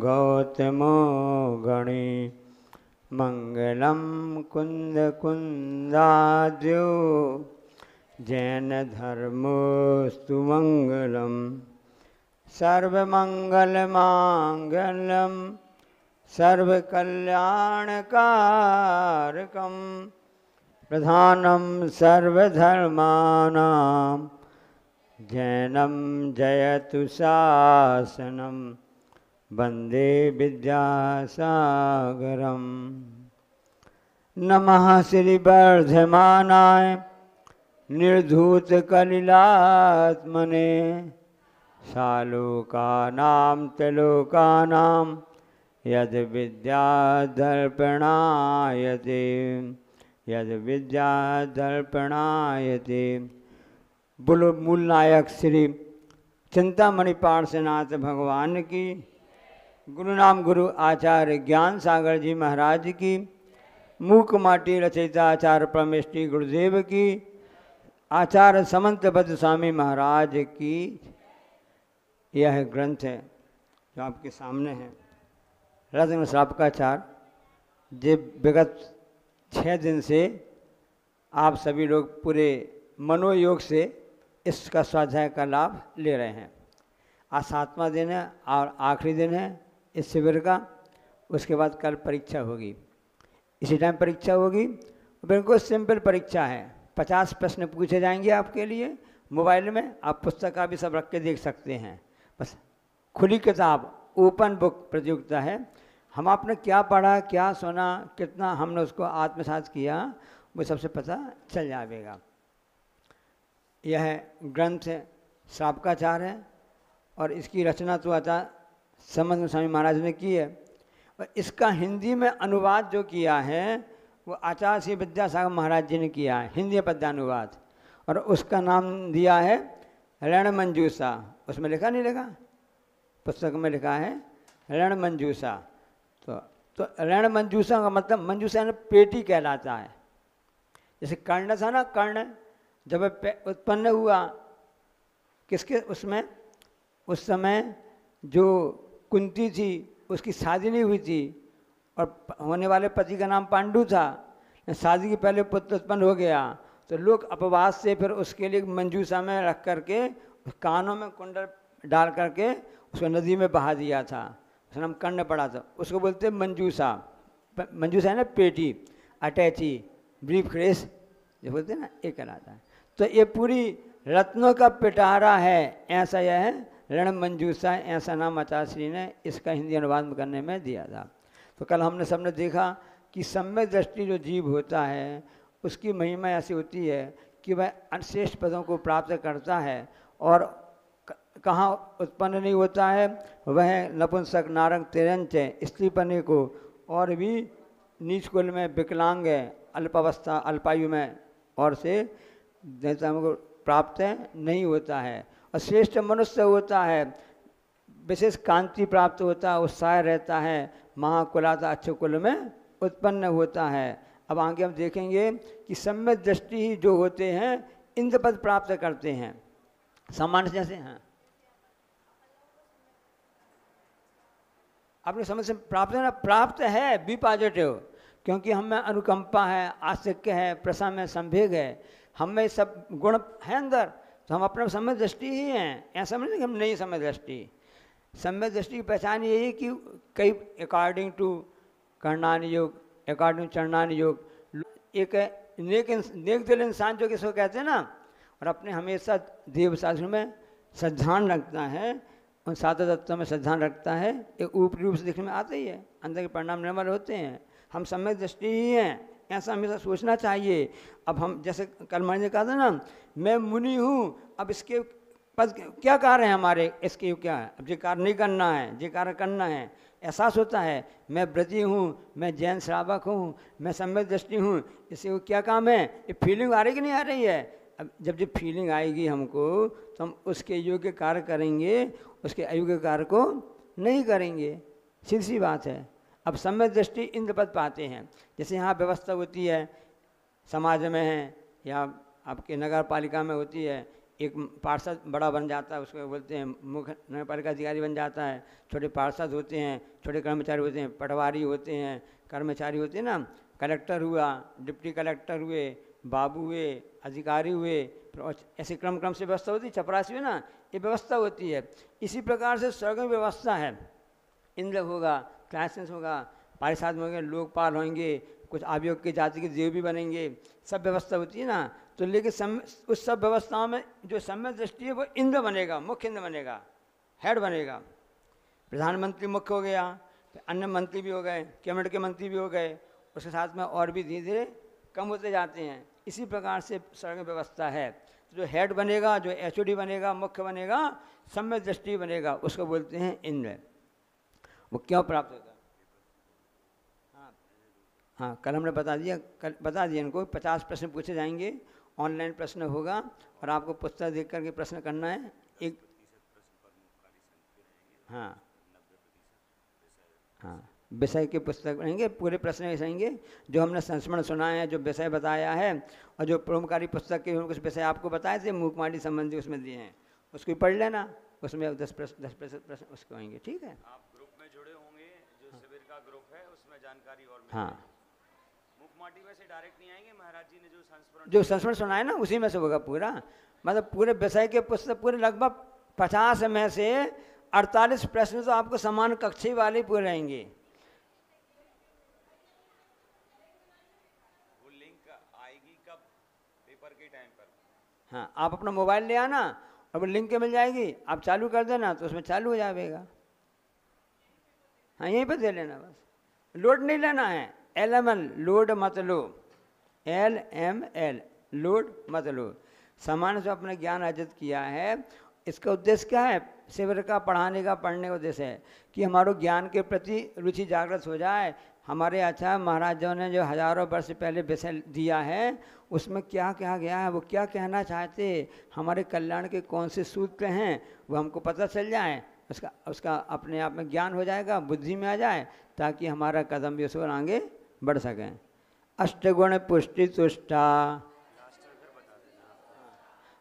गौतमो गणे मंगलम कुंद कुंदाद्यो जैन धर्मोस्तु मंगलम सर्वमंगल मांगल्यम सर्वकल्याणकारकम प्रधानम सर्वधर्मानां जैनम जयतु शासनम वंदे विद्यासागरम। नमः श्री वर्धमानाय निर्धूत कलिलात्मने सालोकानां त्रिलोकानां यद विद्यादर्पणायते यद विद्यादर्पणायते। बोलो मूल नायक श्री चिंतामणि पार्श्वनाथ भगवान की, गुरु नाम गुरु आचार्य ज्ञान सागर जी महाराज की, मूक माटी रचयिता आचार्य परमेष्टि गुरुदेव की, आचार्य समंतबद्ध स्वामी महाराज की। यह ग्रंथ है जो आपके सामने है, रत्न श्रापकाचार। जे विगत 6 दिन से आप सभी लोग पूरे मनोयोग से इसका स्वाध्याय का लाभ ले रहे हैं। आज 7वां दिन है और आखिरी दिन है इस शिविर का। उसके बाद कल परीक्षा होगी, इसी टाइम परीक्षा होगी। बिल्कुल सिंपल परीक्षा है, 50 प्रश्न पूछे जाएंगे आपके लिए। मोबाइल में आप पुस्तक का भी सब रख के देख सकते हैं। बस खुली किताब, ओपन बुक प्रतियोगिता है। हम आपने क्या पढ़ा, क्या सुना, कितना हमने उसको आत्मसात किया, वो सबसे पता चल जाएगा। यह ग्रंथ श्रापकाचार है और इसकी रचना तो आचार्य समंत स्वामी महाराज ने की है। और इसका हिंदी में अनुवाद जो किया है वो आचार्य श्री विद्यासागर महाराज जी ने किया है, हिंदी पद्यानुवाद। और उसका नाम दिया है रणमंजूषा। उसमें लिखा नहीं, लिखा पुस्तक में लिखा है रणमंजूषा। तो रणमंजूषा का मतलब, मंजूषा ने पेटी कहलाता है। जैसे कर्ण था ना, कर्ण जब उत्पन्न हुआ किसके उसमें, उस समय जो कुंती थी उसकी शादी नहीं हुई थी और होने वाले पति का नाम पांडु था। शादी के पहले पुत्र उत्पन्न हो गया तो लोग अपवास से फिर उसके लिए मंजूषा में रख करके कानों में कुंडल डाल करके उसको नदी में बहा दिया था। उसका नाम कर्ण पड़ा था, उसको बोलते मंजूषा। मंजूषा है ना पेटी, अटैची, ब्रीफ केस जो बोलते हैं ना, ये कहलाता है। तो ये पूरी रत्नों का पिटारा है, ऐसा यह है रणमंजूषा। ऐसा नाम आचार्य श्री ने इसका हिंदी अनुवाद करने में दिया था। तो कल हमने सबने देखा कि सम्यक दृष्टि जो जीव होता है उसकी महिमा ऐसी होती है कि वह श्रेष्ठ पदों को प्राप्त करता है और कहाँ उत्पन्न नहीं होता है, वह नपुंसक नारंग तिरंच स्त्रीपने को और भी नीच कुल में विकलांग अल्पावस्था अल्पायु में और से देवताओं को प्राप्त नहीं होता है। और श्रेष्ठ मनुष्य होता है, विशेष कांति प्राप्त होता है, उत्साह रहता है, महाकुलाता अच्छे कुल में उत्पन्न होता है। अब आगे हम देखेंगे कि सम्यक दृष्टि ही जो होते हैं इंद्र पद प्राप्त करते हैं, सामान्य जैसे हैं। अपने समझ से प्राप्त है ना, प्राप्त है बी पॉजिटिव, क्योंकि हम में अनुकंपा है, आसक्ति है, प्रसन्न है, संवेग है, हम में सब गुण है अंदर। तो हम अपना सम्यक दृष्टि ही हैं, ऐसा समझ कि हम नहीं सम्यक दृष्टि। सम्यक दृष्टि की पहचान यही कि कई अकॉर्डिंग टू कर्णान योग, अकॉर्डिंग टू चरणान योग, एक नेक दिल इंसान जो किसको कहते हैं ना, और अपने हमेशा देव शास्त्र में श्रद्धान रखता है, उन 7 तत्वों में श्रद्धान रखता है। एक ऊपरी रूप से दिखने में आता ही है, अंदर के परिणाम निर्मल होते हैं। हम सम्यक दृष्टि ही हैं, ऐसा हमेशा सोचना चाहिए। अब हम जैसे कल मैंने कहा था ना, मैं मुनि हूँ, अब इसके पद क्या कार्य है हमारे, इसके क्या है, अब ये कार्य नहीं करना है, ये कार्य करना है, एहसास होता है। मैं व्रती हूँ, मैं जैन श्रावक हूँ, मैं सम्यक दृष्टि हूँ, इससे वो क्या काम है, ये फीलिंग आ रही कि नहीं आ रही है। अब जब जब फीलिंग आएगी हमको तो हम उसके योग्य कार्य करेंगे, उसके अयोग्य कार्य को नहीं करेंगे, सीधी सी बात है। अब सम्यक दृष्टि इंद्र पद पाते हैं, जैसे यहाँ व्यवस्था होती है समाज में है या आपके नगर पालिका में होती है, एक पार्षद बड़ा बन जाता है, उसको बोलते हैं मुख्य नगर पालिका अधिकारी बन जाता है, छोटे पार्षद होते हैं, छोटे कर्मचारी होते हैं, पटवारी होते हैं, कर्मचारी होते हैं ना, कलेक्टर हुआ, डिप्टी कलेक्टर हुए, बाबू हुए, अधिकारी हुए, ऐसे क्रम क्रम से व्यवस्था होती है, चपरासी हुए ना, ये व्यवस्था होती है। इसी प्रकार से स्वर्ग में व्यवस्था है, इंद्र होगा, क्लासेंस होगा, पारिषद होंगे, लोकपाल होंगे, कुछ आयोग की जाति के देव भी बनेंगे, सब व्यवस्था होती है ना। तो लेकिन उस सब व्यवस्थाओं में जो सम्यक दृष्टि है वो इंद्र बनेगा, मुख्य इंद्र बनेगा, हेड बनेगा। प्रधानमंत्री मुख्य हो गया, अन्य मंत्री भी हो गए, कैबिनेट के मंत्री भी हो गए, उसके साथ में और भी धीरे धीरे कम होते जाते हैं। इसी प्रकार से स्वर्ग व्यवस्था है। जो हेड बनेगा, जो एचओडी बनेगा, मुख्य बनेगा, सम्यक दृष्टि बनेगा, उसको बोलते हैं इंद्र। वो क्यों प्राप्त होता है? हाँ, कल हमने बता दिया इनको 50 प्रश्न पूछे जाएंगे, ऑनलाइन प्रश्न होगा और आपको पुस्तक देख करके प्रश्न करना है। एक हाँ हाँ, विषय के पुस्तक रहेंगे, पूरे प्रश्न ऐसे रहेंगे जो हमने संस्मरण सुनाए हैं, जो विषय बताया है, और जो प्रोमकारी पुस्तक के कुछ विषय आपको बताए थे मुखमाली संबंधी उसमें दिए हैं, उसको पढ़ लेना, उसमें 10 प्रश्न उसके होंगे। ठीक है, आप ग्रुप में जुड़े होंगे, जो शिविर का ग्रुप है उसमें जानकारी और हाँ, मुखमाटी वैसे डायरेक्ट नहीं आएंगे, महाराज जी ने जो संस्मरण सुनाए ना उसी में से होगा पूरा। मतलब पूरे विषय के पुस्तक पूरे लगभग 50 में से 48 प्रश्न तो आपको समान कक्षी वाले पूरे रहेंगे। वो लिंक आएगी कब? पेपर के टाइम पर। हाँ, आप अपना मोबाइल ले आना और वो लिंक मिल जाएगी, आप चालू कर देना तो उसमें चालू हो जाएगा। हाँ, यहीं पर दे लेना, बस लोड नहीं लेना है, LML लोड मत लो, LML लोड मत लो। सामान्य जो अपने ज्ञान अर्जित किया है, इसका उद्देश्य क्या है? शिविर का पढ़ाने का, पढ़ने का उद्देश्य है कि हमारे ज्ञान के प्रति रुचि जागृत हो जाए। हमारे आचार्य महाराजों ने जो हजारों वर्ष पहले विषय दिया है उसमें क्या कहा गया है, वो क्या कहना चाहते, हमारे कल्याण के कौन से सूत्र हैं, वो हमको पता चल जाए, उसका अपने आप में ज्ञान हो जाएगा, बुद्धि में आ जाए, ताकि हमारा कदम भी उस ओर आगे बढ़ सकें। अष्टगुण पुष्टि तुष्टा,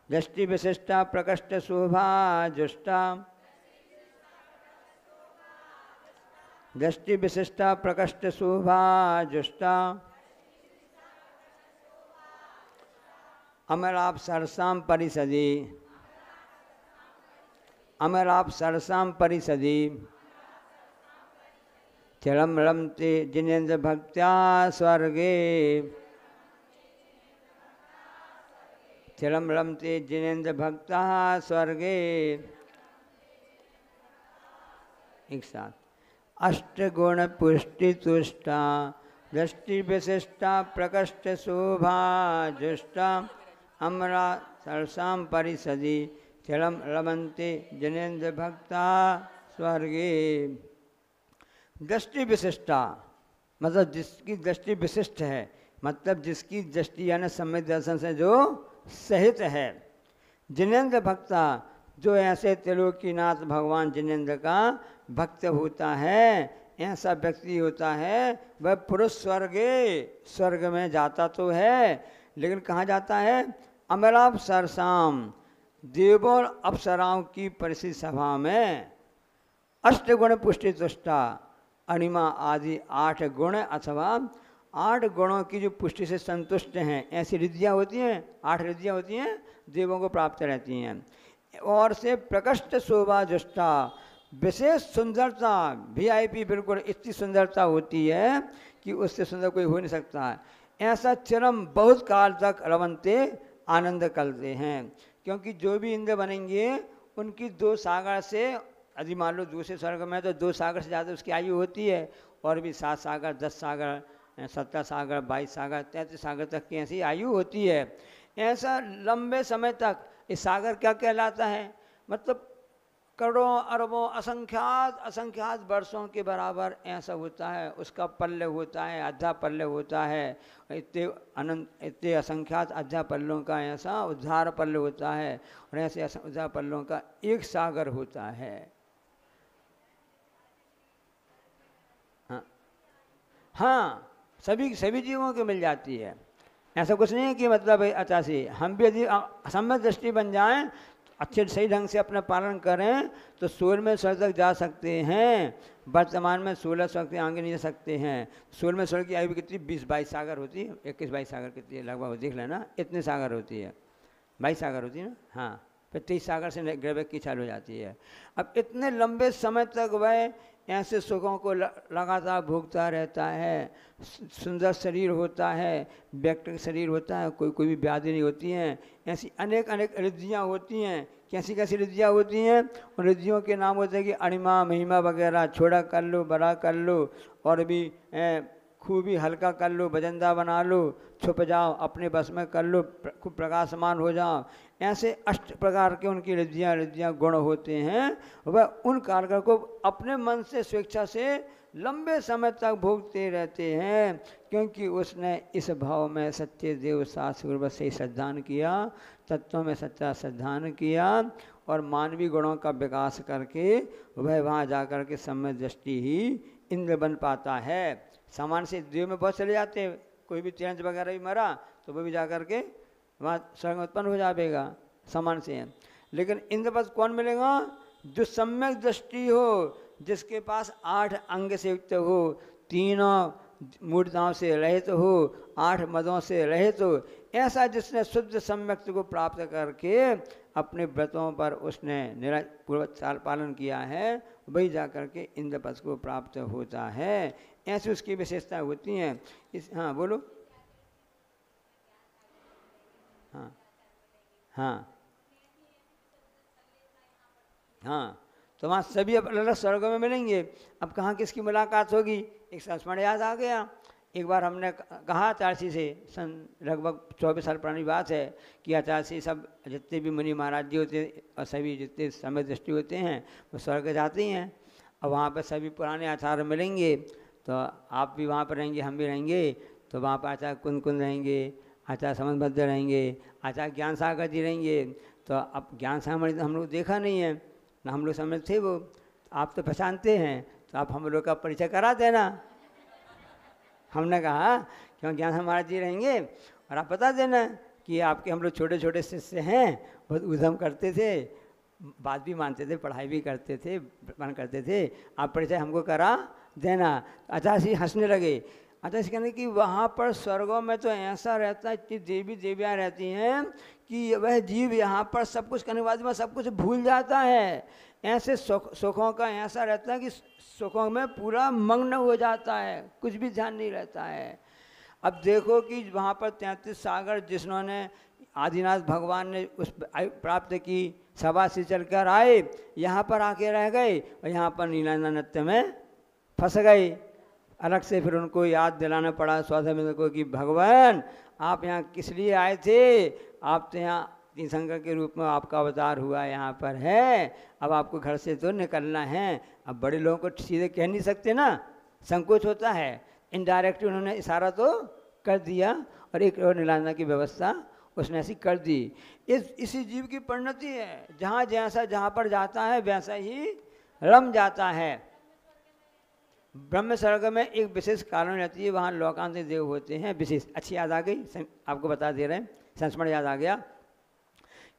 दृष्टि विशिष्टा प्रकष्ट शोभा जुष्टा, दृष्टि विशिष्टा प्रकष्ट शोभा जुष्टा, अमराप सरसाम परिसदी, अमराप सरसाम परिसदी, चरम रमते जिनेन्द्र भक्त्या स्वर्गे, चरम रमते जिनेन्द्र भक्ता स्वर्गे। एक साथ, अष्टगुण पुष्टि तुष्टा, दृष्टि विशिष्टा प्रकष्ट शोभा जुष्टा, अमरा सरसाम परिसदी, चरम रमन्ते जिनेन्द्र भक्ता स्वर्गे। दृष्टि विशिष्टा मतलब जिसकी दृष्टि विशिष्ट है, मतलब जिसकी दृष्टि यानी सम्यक दर्शन से जो सहित है। जिनेन्द्र भक्ता, जो ऐसे त्रिलोकीनाथ भगवान जिनेन्द्र का भक्त होता है, ऐसा व्यक्ति होता है, वह पुरुष स्वर्ग में जाता तो है, लेकिन कहाँ जाता है? अमराप सरसाम, देवों और अप्सराओं की परिषद सभा में। अष्टगुण पुष्टि तुष्टा, अणिमा आदि 8 गुण अथवा 8 गुणों की जो पुष्टि से संतुष्ट हैं, ऐसी रिद्धियाँ होती हैं, 8 रिद्धियाँ होती हैं, देवों को प्राप्त रहती हैं। और से प्रकष्ट शोभा जुष्टा, विशेष सुंदरता, VIP बिल्कुल इतनी सुंदरता होती है कि उससे सुंदर कोई हो नहीं सकता है। ऐसा चरम बहुत काल तक रवंते आनंद करते हैं, क्योंकि जो भी इंद्र बनेंगे उनकी 2 सागर से, यदि मान लो दूसरे स्वर्ग में तो 2 सागर से ज़्यादा उसकी आयु होती है, और भी 7 सागर 10 सागर 17 सागर 22 सागर 33 सागर तक की ऐसी आयु होती है। ऐसा लंबे समय तक इस सागर क्या कहलाता है, मतलब करोड़ों अरबों असंख्यात असंख्यात वर्षों के बराबर ऐसा होता है। उसका पल्ले होता है, आधा पल्ले होता है, इतने अनंत इतने असंख्यात आधा पल्लों का ऐसा उद्धार पल्ले होता है, और ऐसे उद्धार पल्लों का एक सागर होता है। हाँ, सभी जीवों को मिल जाती है। ऐसा कुछ नहीं है कि मतलब अच्छा से हम भी यदि सम्यक दृष्टि बन जाएं, अच्छे सही ढंग से अपना पालन करें, तो 16वें स्वर तक जा सकते हैं। वर्तमान में 16 स्वर के आगे नहीं जा सकते हैं। 16वें स्वर की आयु कितनी 20-22 सागर होती है, 21-22 सागर कितनी है लगभग, देख लेना इतने सागर होती है, 22 सागर होती है ना। हाँ, फिर 23 सागर से ग्रह की चालू हो जाती है। अब इतने लंबे समय तक वह ऐसे सुखों को लगातार भोगता रहता है। सुंदर शरीर होता है, व्यक्ति शरीर होता है, कोई कोई भी व्याधि नहीं होती हैं। ऐसी अनेक अनेक रिद्धियाँ होती हैं। कैसी कैसी रिद्धियाँ होती हैं, उन रिद्धियों के नाम होते हैं कि अणिमा महिमा वगैरह, छोड़ा कर लो, बड़ा कर लो, और भी खूब ही हल्का कर लो, वजनदार बना लो, छुप जाओ, अपने बस में कर लो, खूब प्रकाशमान हो जाओ। ऐसे 8 प्रकार के उनकी रिद्धियाँ गुण होते हैं। वह उन कारकों को अपने मन से स्वेच्छा से लंबे समय तक भोगते रहते हैं, क्योंकि उसने इस भाव में सच्चे देव शास्त्र गुरुवत से श्रद्धान किया, तत्वों में सच्चा श्रद्धान किया, और मानवीय गुणों का विकास करके वह वहाँ जा कर के सम्यक दृष्टि ही इंद्र बन पाता है। सामान्य से देव में बहुत चले जाते हैं, कोई भी तिरंज वगैरह भी मरा तो वो भी जा कर के वहाँ स्वर्ग उत्पन्न हो जाएगा, सामान्य से है। लेकिन इंद्र पद कौन मिलेगा, जो सम्यक दृष्टि हो, जिसके पास 8 अंग से युक्त हो, तीनों मूर्ताओं से रहित हो, 8 मदों से रहित हो, ऐसा जिसने शुद्ध सम्यक को प्राप्त करके अपने व्रतों पर उसने पूर्वक पालन किया है, वही जा कर के इंद्र पद को प्राप्त होता है। ऐसी उसकी विशेषता होती हैं। हाँ बोलो। हाँ हाँ हाँ, तो वहाँ सभी अलग अलग स्वर्गों में मिलेंगे। अब कहाँ किसकी मुलाकात होगी, एक संस्मरण याद आ गया। एक बार हमने कहा आचार्य से, लगभग 24 साल पुरानी बात है, कि आचार्य सब जितने भी मुनि महाराज जी होते और सभी जितने समय दृष्टि होते हैं वो स्वर्ग जाते हैं। और वहाँ पर सभी पुराने आचार्य मिलेंगे, तो आप भी वहाँ पर रहेंगे, हम भी रहेंगे। तो वहाँ पर आचार्य कुंद रहेंगे, आचार्य समन्वद्ध रहेंगे, आचार्य ज्ञान सागर जी रहेंगे। तो अब ज्ञान सागर हम लोग देखा नहीं है ना, हम लोग समझ थे वो, आप तो पहचानते हैं, तो आप हम लोग का परिचय करा देना। हमने कहा क्यों ज्ञान महाराज जी रहेंगे और आप बता देना कि आपके हम लोग छोटे छोटे शिष्य हैं, बहुत उद्यम करते थे, बात भी मानते थे, पढ़ाई भी करते थे, मन करते थे, आप परिचय हमको करा देना। आचार्य जी हंसने लगे। आचार्य कहने कि वहाँ पर स्वर्गों में तो ऐसा रहता है, इतनी देवी देवियाँ रहती हैं कि वह जीव यहाँ पर सब कुछ करने के बाद में सब कुछ भूल जाता है। ऐसे सुखों का ऐसा रहता है कि सुखों में पूरा मग्न हो जाता है, कुछ भी ध्यान नहीं रहता है। अब देखो कि वहाँ पर 33 सागर जिन्होंने आदिनाथ भगवान ने उस प्राप्त की, सभा से चलकर आए, यहाँ पर आके रह गए और यहाँ पर नीलांजन नृत्य में फंस गए। अलग से फिर उनको याद दिलाना पड़ा स्वाधीन को कि भगवान आप यहाँ किस लिए आए थे, आप तो यहाँ तीर्थंकर के रूप में आपका अवतार हुआ यहाँ पर है, अब आपको घर से तो निकलना है। अब बड़े लोगों को सीधे कह नहीं सकते ना, संकोच होता है, इनडायरेक्टली उन्होंने इशारा तो कर दिया और एक और नीलांजना की व्यवस्था उसने ऐसी कर दी। इसी जीव की परिणति है, जहाँ जैसा जहाँ पर जाता है वैसा ही रम जाता है। ब्रह्म स्वर्ग में एक विशेष कारण रहती है, वहाँ लोकांत देव होते हैं विशेष। अच्छी याद आ गई, आपको बता दे रहे हैं, संस्मरण याद आ गया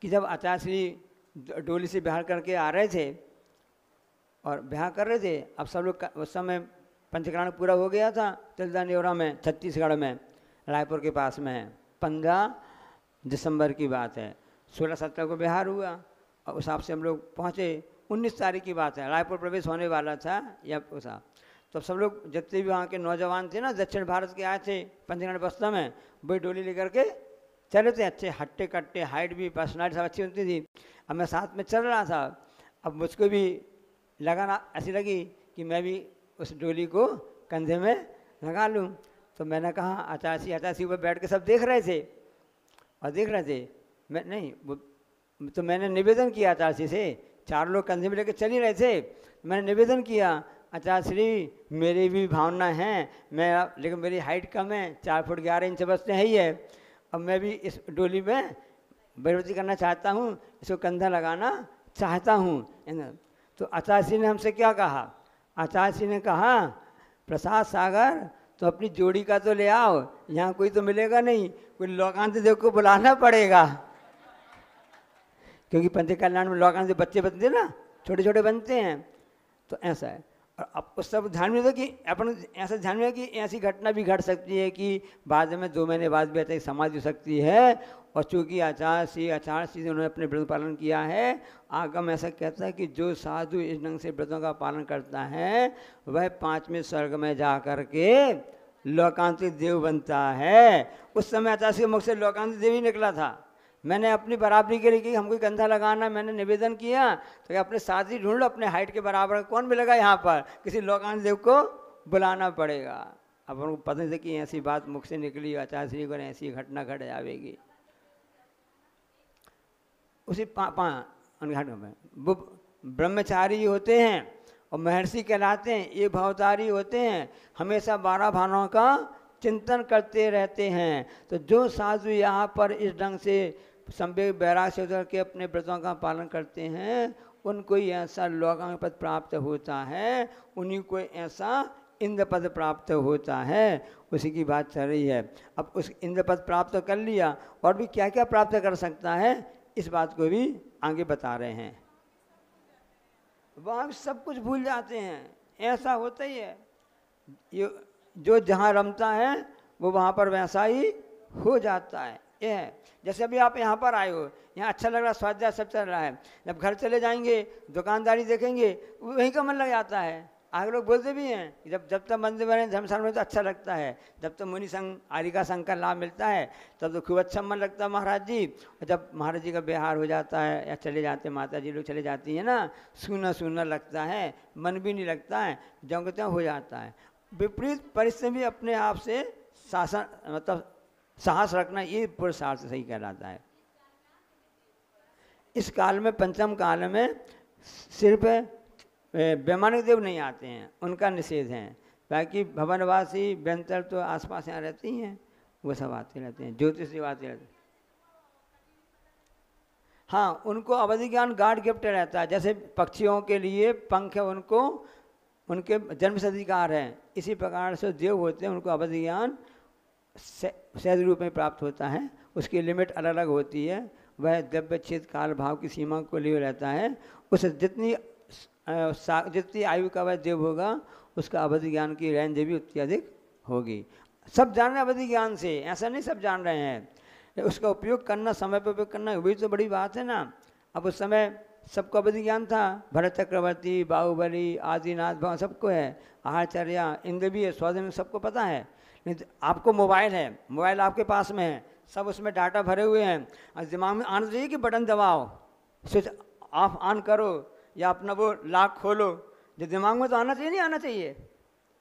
कि जब आचार्य श्री डोली से बिहार करके आ रहे थे और बिहार कर रहे थे, अब सब लोग उस समय पंचकरण पूरा हो गया था तिलदा नेवरा में, छत्तीसगढ़ में, रायपुर के पास में। 15 दिसंबर की बात है, 16-17 को बिहार हुआ और उस हिसाब से हम लोग पहुँचे। 19 तारीख की बात है, रायपुर प्रवेश होने वाला था या उसा। तो सब लोग जितने भी वहाँ के नौजवान थे ना, दक्षिण भारत के आए थे पंचकरण बस्ता में, वही डोली लेकर के चले थे। अच्छे हट्टे कट्टे, हाइट भी, पर्सनालिटी सब अच्छी होती थी। अब मैं साथ में चल रहा था, अब मुझको भी लगाना ऐसी लगी कि मैं भी उस डोली को कंधे में लगा लूँ। तो मैंने कहा आचार्य ऊपर बैठ के सब देख रहे थे और देख रहे थे, मैं नहीं वो तो मैंने निवेदन किया आचार्य से, 4 लोग कंधे में लेकर चल ही रहे थे, मैंने निवेदन किया आचार्य श्री मेरी भी भावना है, मैं लेकिन मेरी हाइट कम है, 4 फुट 11 इंच बस है ही है, अब मैं भी इस डोली में बैठवती करना चाहता हूँ, इसको कंधा लगाना चाहता हूँ। तो आचार्य श्री ने हमसे क्या कहा, आचार्य श्री ने कहा प्रसाद सागर तो अपनी जोड़ी का तो ले आओ, यहाँ कोई तो मिलेगा नहीं, कोई लोकांत देव को बुलाना पड़ेगा, क्योंकि पंच कल्याण में लोकांत देव बच्चे बनते ना, छोटे छोटे बनते हैं, तो ऐसा है। और अब उस सब ध्यान में था कि अपन ऐसा ध्यान में है कि ऐसी घटना भी घट सकती है कि बाद में 2 महीने बाद भी ऐसी समाधि हो सकती है। और चूँकि आचार्य श्री उन्होंने अपने व्रत पालन किया है, आगम ऐसा कहता है कि जो साधु इस ढंग से व्रतों का पालन करता है वह 5वें स्वर्ग में जा कर के लोकांतिक देव बनता है। उस समय आचार्य के मुख से लोकांतिक देव ही निकला था। मैंने अपनी बराबरी के लिए कि हमको कंधा लगाना, मैंने निवेदन किया तो अपने साथी ढूंढ लो अपने हाइट के बराबर, कौन मिलेगा यहाँ पर, किसी लोकांत देव को बुलाना पड़ेगा। अब उनको पता नहीं था कि ऐसी बात मुख से निकली, आचार्य श्री को ऐसी घटना घट जाएगी। उसी वो ब्रह्मचारी होते हैं और महर्षि कहलाते हैं, ये भवतारी होते हैं, हमेशा 12 भावनाओं का चिंतन करते रहते हैं। तो जो साधु यहाँ पर इस ढंग से संवेग बैराग से उतर के अपने व्रतों का पालन करते हैं, उनको ही ऐसा लोकांग पद प्राप्त होता है, उन्हीं को ऐसा इंद्र पद प्राप्त होता है। उसी की बात चल रही है। अब उस इंद्र पद प्राप्त कर लिया, और भी क्या क्या प्राप्त कर सकता है इस बात को भी आगे बता रहे हैं। वहाँ सब कुछ भूल जाते हैं, ऐसा होता ही है। ये जो जहाँ रमता है वो वहाँ पर वैसा ही हो जाता है। ये है जैसे अभी आप यहाँ पर आए हो, यहाँ अच्छा लग रहा है, स्वाध्याय सब चल रहा है, जब घर चले जाएंगे दुकानदारी देखेंगे वहीं का मन लग जाता है। आगे लोग बोलते भी हैं कि जब तक मंदिर बने धर्मशाला में तो अच्छा लगता है, जब तक मुनि संघ आरिका संघ का लाभ मिलता है तब तो खूब अच्छा मन लगता है महाराज जी। और जब महाराज जी का बिहार हो जाता है या चले जाते माता जी लोग चले जाती हैं ना, सूना सूना लगता है, मन भी नहीं लगता है, ज्यों त्यों हो जाता है। विपरीत परिस्थिति भी अपने आप से शासन मतलब साहस रखना, ये पुरुषार्थ सही कहलाता है। इस काल में पंचम काल में सिर्फ वैमानिक देव नहीं आते हैं, उनका निषेध है। बाकी भवनवासी व्यंतर तो आसपास यहाँ रहती हैं, वो सब आते रहते हैं, ज्योतिष देव आते रहते हैं। हाँ, उनको अवधि ज्ञान गार्ड गिफ्ट रहता है। जैसे पक्षियों के लिए पंख है, उनको उनके जन्म से अधिकार है, इसी प्रकार से देव होते हैं, उनको अवधि ज्ञान सहज रूप में प्राप्त होता है। उसकी लिमिट अलग अलग होती है, वह द्रव्य चित काल भाव की सीमा को लिए रहता है। उस जितनी आयु का वह देव होगा उसका अवधि ज्ञान की रेंज भी उतनी अधिक होगी। सब जान रहे हैं अवधि ज्ञान से, ऐसा नहीं सब जान रहे हैं, उसका उपयोग करना, समय पर उपयोग करना, वही तो बड़ी बात है ना। अब उस समय सबको अवधि ज्ञान था, भरत चक्रवर्ती, बाहुबली, आदिनाथ भगवान सबको है, आचार्य इंद्र भी है, स्वधर्म सबको पता है। नहीं तो आपको मोबाइल है, मोबाइल आपके पास में है, सब उसमें डाटा भरे हुए हैं, और दिमाग में आना चाहिए कि बटन दबाओ, स्विच ऑफ ऑन करो या अपना वो लॉक खोलो, जो दिमाग में तो आना चाहिए, नहीं आना चाहिए,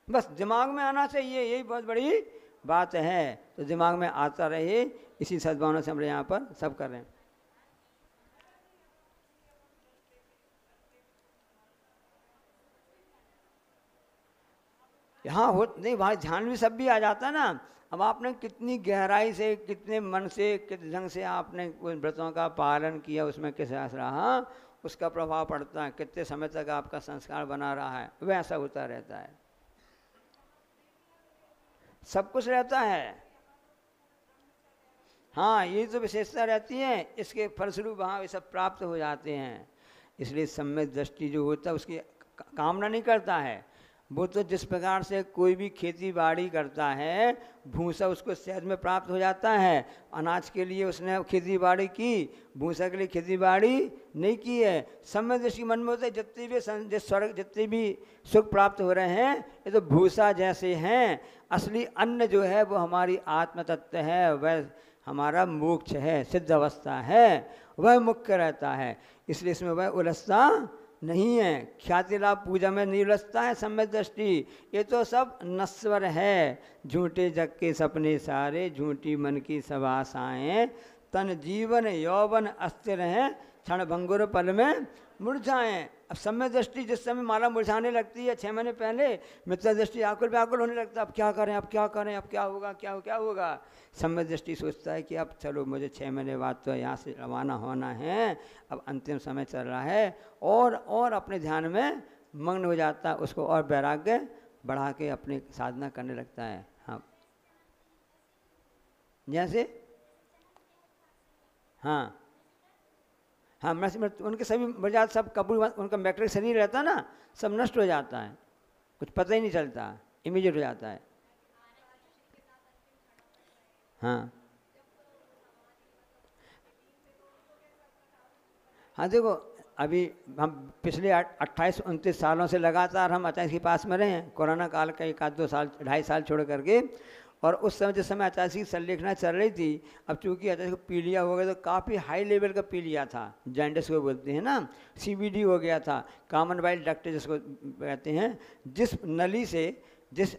बस दिमाग में आना चाहिए, यही बहुत बड़ी बात है। तो दिमाग में आता रहे, इसी सद्भावना से हम यहाँ पर सब कर रहे हैं। यहाँ हो नहीं, वहाँ ध्यान भी सब भी आ जाता है ना। अब आपने कितनी गहराई से, कितने मन से, किस ढंग से आपने उन व्रतों का पालन किया, उसमें किस रहा, उसका प्रभाव पड़ता है, कितने समय तक आपका संस्कार बना रहा है, वह ऐसा होता रहता है। सब कुछ रहता है। हाँ, ये तो विशेषता रहती है, इसके फलस्वरूप वहाँ ये सब प्राप्त हो जाते हैं। इसलिए सम्यक दृष्टि जो होता है उसकी कामना नहीं करता है। वो तो जिस प्रकार से कोई भी खेती बाड़ी करता है, भूसा उसको सहज में प्राप्त हो जाता है। अनाज के लिए उसने खेती बाड़ी की, भूसा के लिए खेती बाड़ी नहीं की है। सम्यक दृष्टि मन में होता है, जितने भी सुख प्राप्त हो रहे हैं ये तो भूसा जैसे हैं। असली अन्न जो है वो हमारी आत्म तत्व है, वह हमारा मोक्ष है, सिद्ध अवस्था है, वह मुख्य रहता है। इसलिए इसमें वह उलझता नहीं है। ख्याति लाभ पूजा में नहीं उलझता है सम्यक दृष्टि, ये तो सब नश्वर है। झूठे जग के सपने सारे, झूठी मन की सब आशाएं, तन जीवन यौवन अस्थिर हैं, क्षण भंगुर पल में मुरझाएं। अब सम्यक दृष्टि जिस समय माला मुरझाने लगती है 6 महीने पहले, मित्र दृष्टि आकुल व्याकुल होने लगता है, अब क्या करें, अब क्या करें, अब क्या होगा, क्या होगा। सम्यक दृष्टि सोचता है कि अब चलो मुझे 6 महीने बाद तो यहाँ से रवाना होना है, अब अंतिम समय चल रहा है, और अपने ध्यान में मग्न हो जाता है, उसको और वैराग्य बढ़ा के अपनी साधना करने लगता है। हाँ, जैसे हाँ उनके सभी मर्यादा सब कबूल, उनका मैट्रिक शरीर रहता ना, सब नष्ट हो जाता है, कुछ पता ही नहीं चलता, इमीडिएट हो जाता है। हाँ देखो, अभी हम पिछले 28-29 सालों से लगातार हम आचार्य के पास में रहे हैं। कोरोना काल का 1-2 साल 2.5 साल छोड़ करके, और उस समय जिस समय आचार्य की संलेखना चल रही थी, अब चूँकि आचार्य को पीलिया हो गया तो काफ़ी हाई लेवल का पीलिया था, जॉन्डिस को बोलते हैं ना, सीबीडी हो गया था, कॉमन बाइल डक्ट जिसको कहते हैं। जिस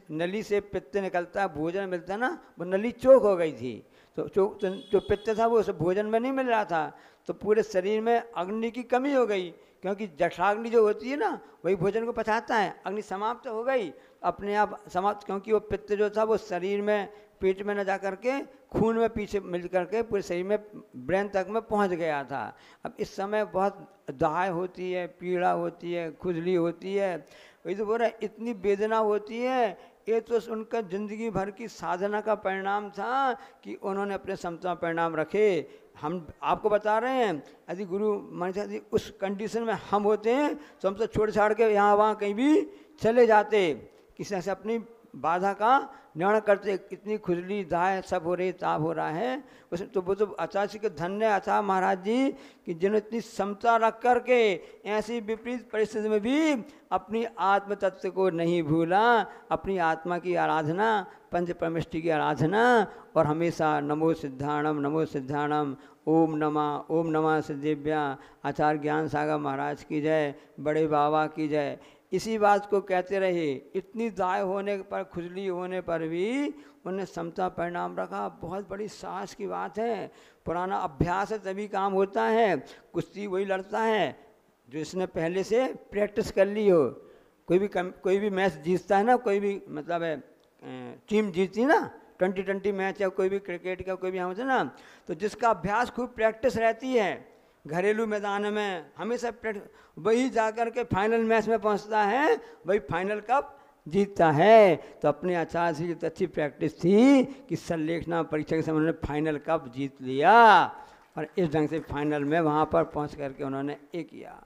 नली से पित्त निकलता है, भोजन मिलता है ना, वो नली चौक हो गई थी, तो जो पित्त था वो उस भोजन में नहीं मिल रहा था, तो पूरे शरीर में अग्नि की कमी हो गई, क्योंकि जठराग्नि जो होती है ना वही भोजन को पचाता है, अग्नि समाप्त हो गई अपने आप समाप्त, क्योंकि वो पित्त जो था वो शरीर में पेट में न जा करके खून में पीछे मिल करके पूरे शरीर में ब्रेन तक में पहुंच गया था। अब इस समय बहुत दाह होती है, पीड़ा होती है, खुजली होती है, वही तो बोल रहा है, इतनी वेदना होती है। ये तो उनका जिंदगी भर की साधना का परिणाम था कि उन्होंने अपने समता परिणाम रखे। हम आपको बता रहे हैं, यदि गुरु महाराज जी उस कंडीशन में हम होते हैं तो हम तो छोड़ छाड़ के यहाँ वहाँ कहीं भी चले जाते, किसी से अपनी बाधा का निर्णय करते। इतनी खुजली दाह सब हो रही, ताप हो रहा है, उस तो वो तो आचार्य के धन्य आचार्य महाराज जी कि जिन्होंने इतनी समता रख करके ऐसी विपरीत परिस्थिति में भी अपनी आत्म तत्व को नहीं भूला, अपनी आत्मा की आराधना, पंच परमेष्टि की आराधना, और हमेशा नमो सिद्धाणम, ओम नमः सिद्धिभ्या, आचार्य ज्ञान सागर महाराज की जय, बड़े बाबा की जय, इसी बात को कहते रहे। इतनी दाय होने पर, खुजली होने पर भी उन्हें समता परिणाम रखा, बहुत बड़ी साहस की बात है। पुराना अभ्यास है तभी काम होता है। कुश्ती वही लड़ता है जो इसने पहले से प्रैक्टिस कर ली हो। कोई भी मैच जीतता है ना, कोई भी मतलब है टीम जीतती ना, 20-20 मैच है, कोई भी क्रिकेट का कोई भी होता है ना, तो जिसका अभ्यास खूब प्रैक्टिस रहती है घरेलू मैदान में, हमेशा वही जाकर के फाइनल मैच में पहुंचता है, वही फाइनल कप जीतता है। तो अपने आचार्य से तो अच्छी प्रैक्टिस थी कि संलेखना परीक्षा के समय उन्होंने फाइनल कप जीत लिया, और इस ढंग से फाइनल में वहाँ पर पहुँच करके उन्होंने एक किया।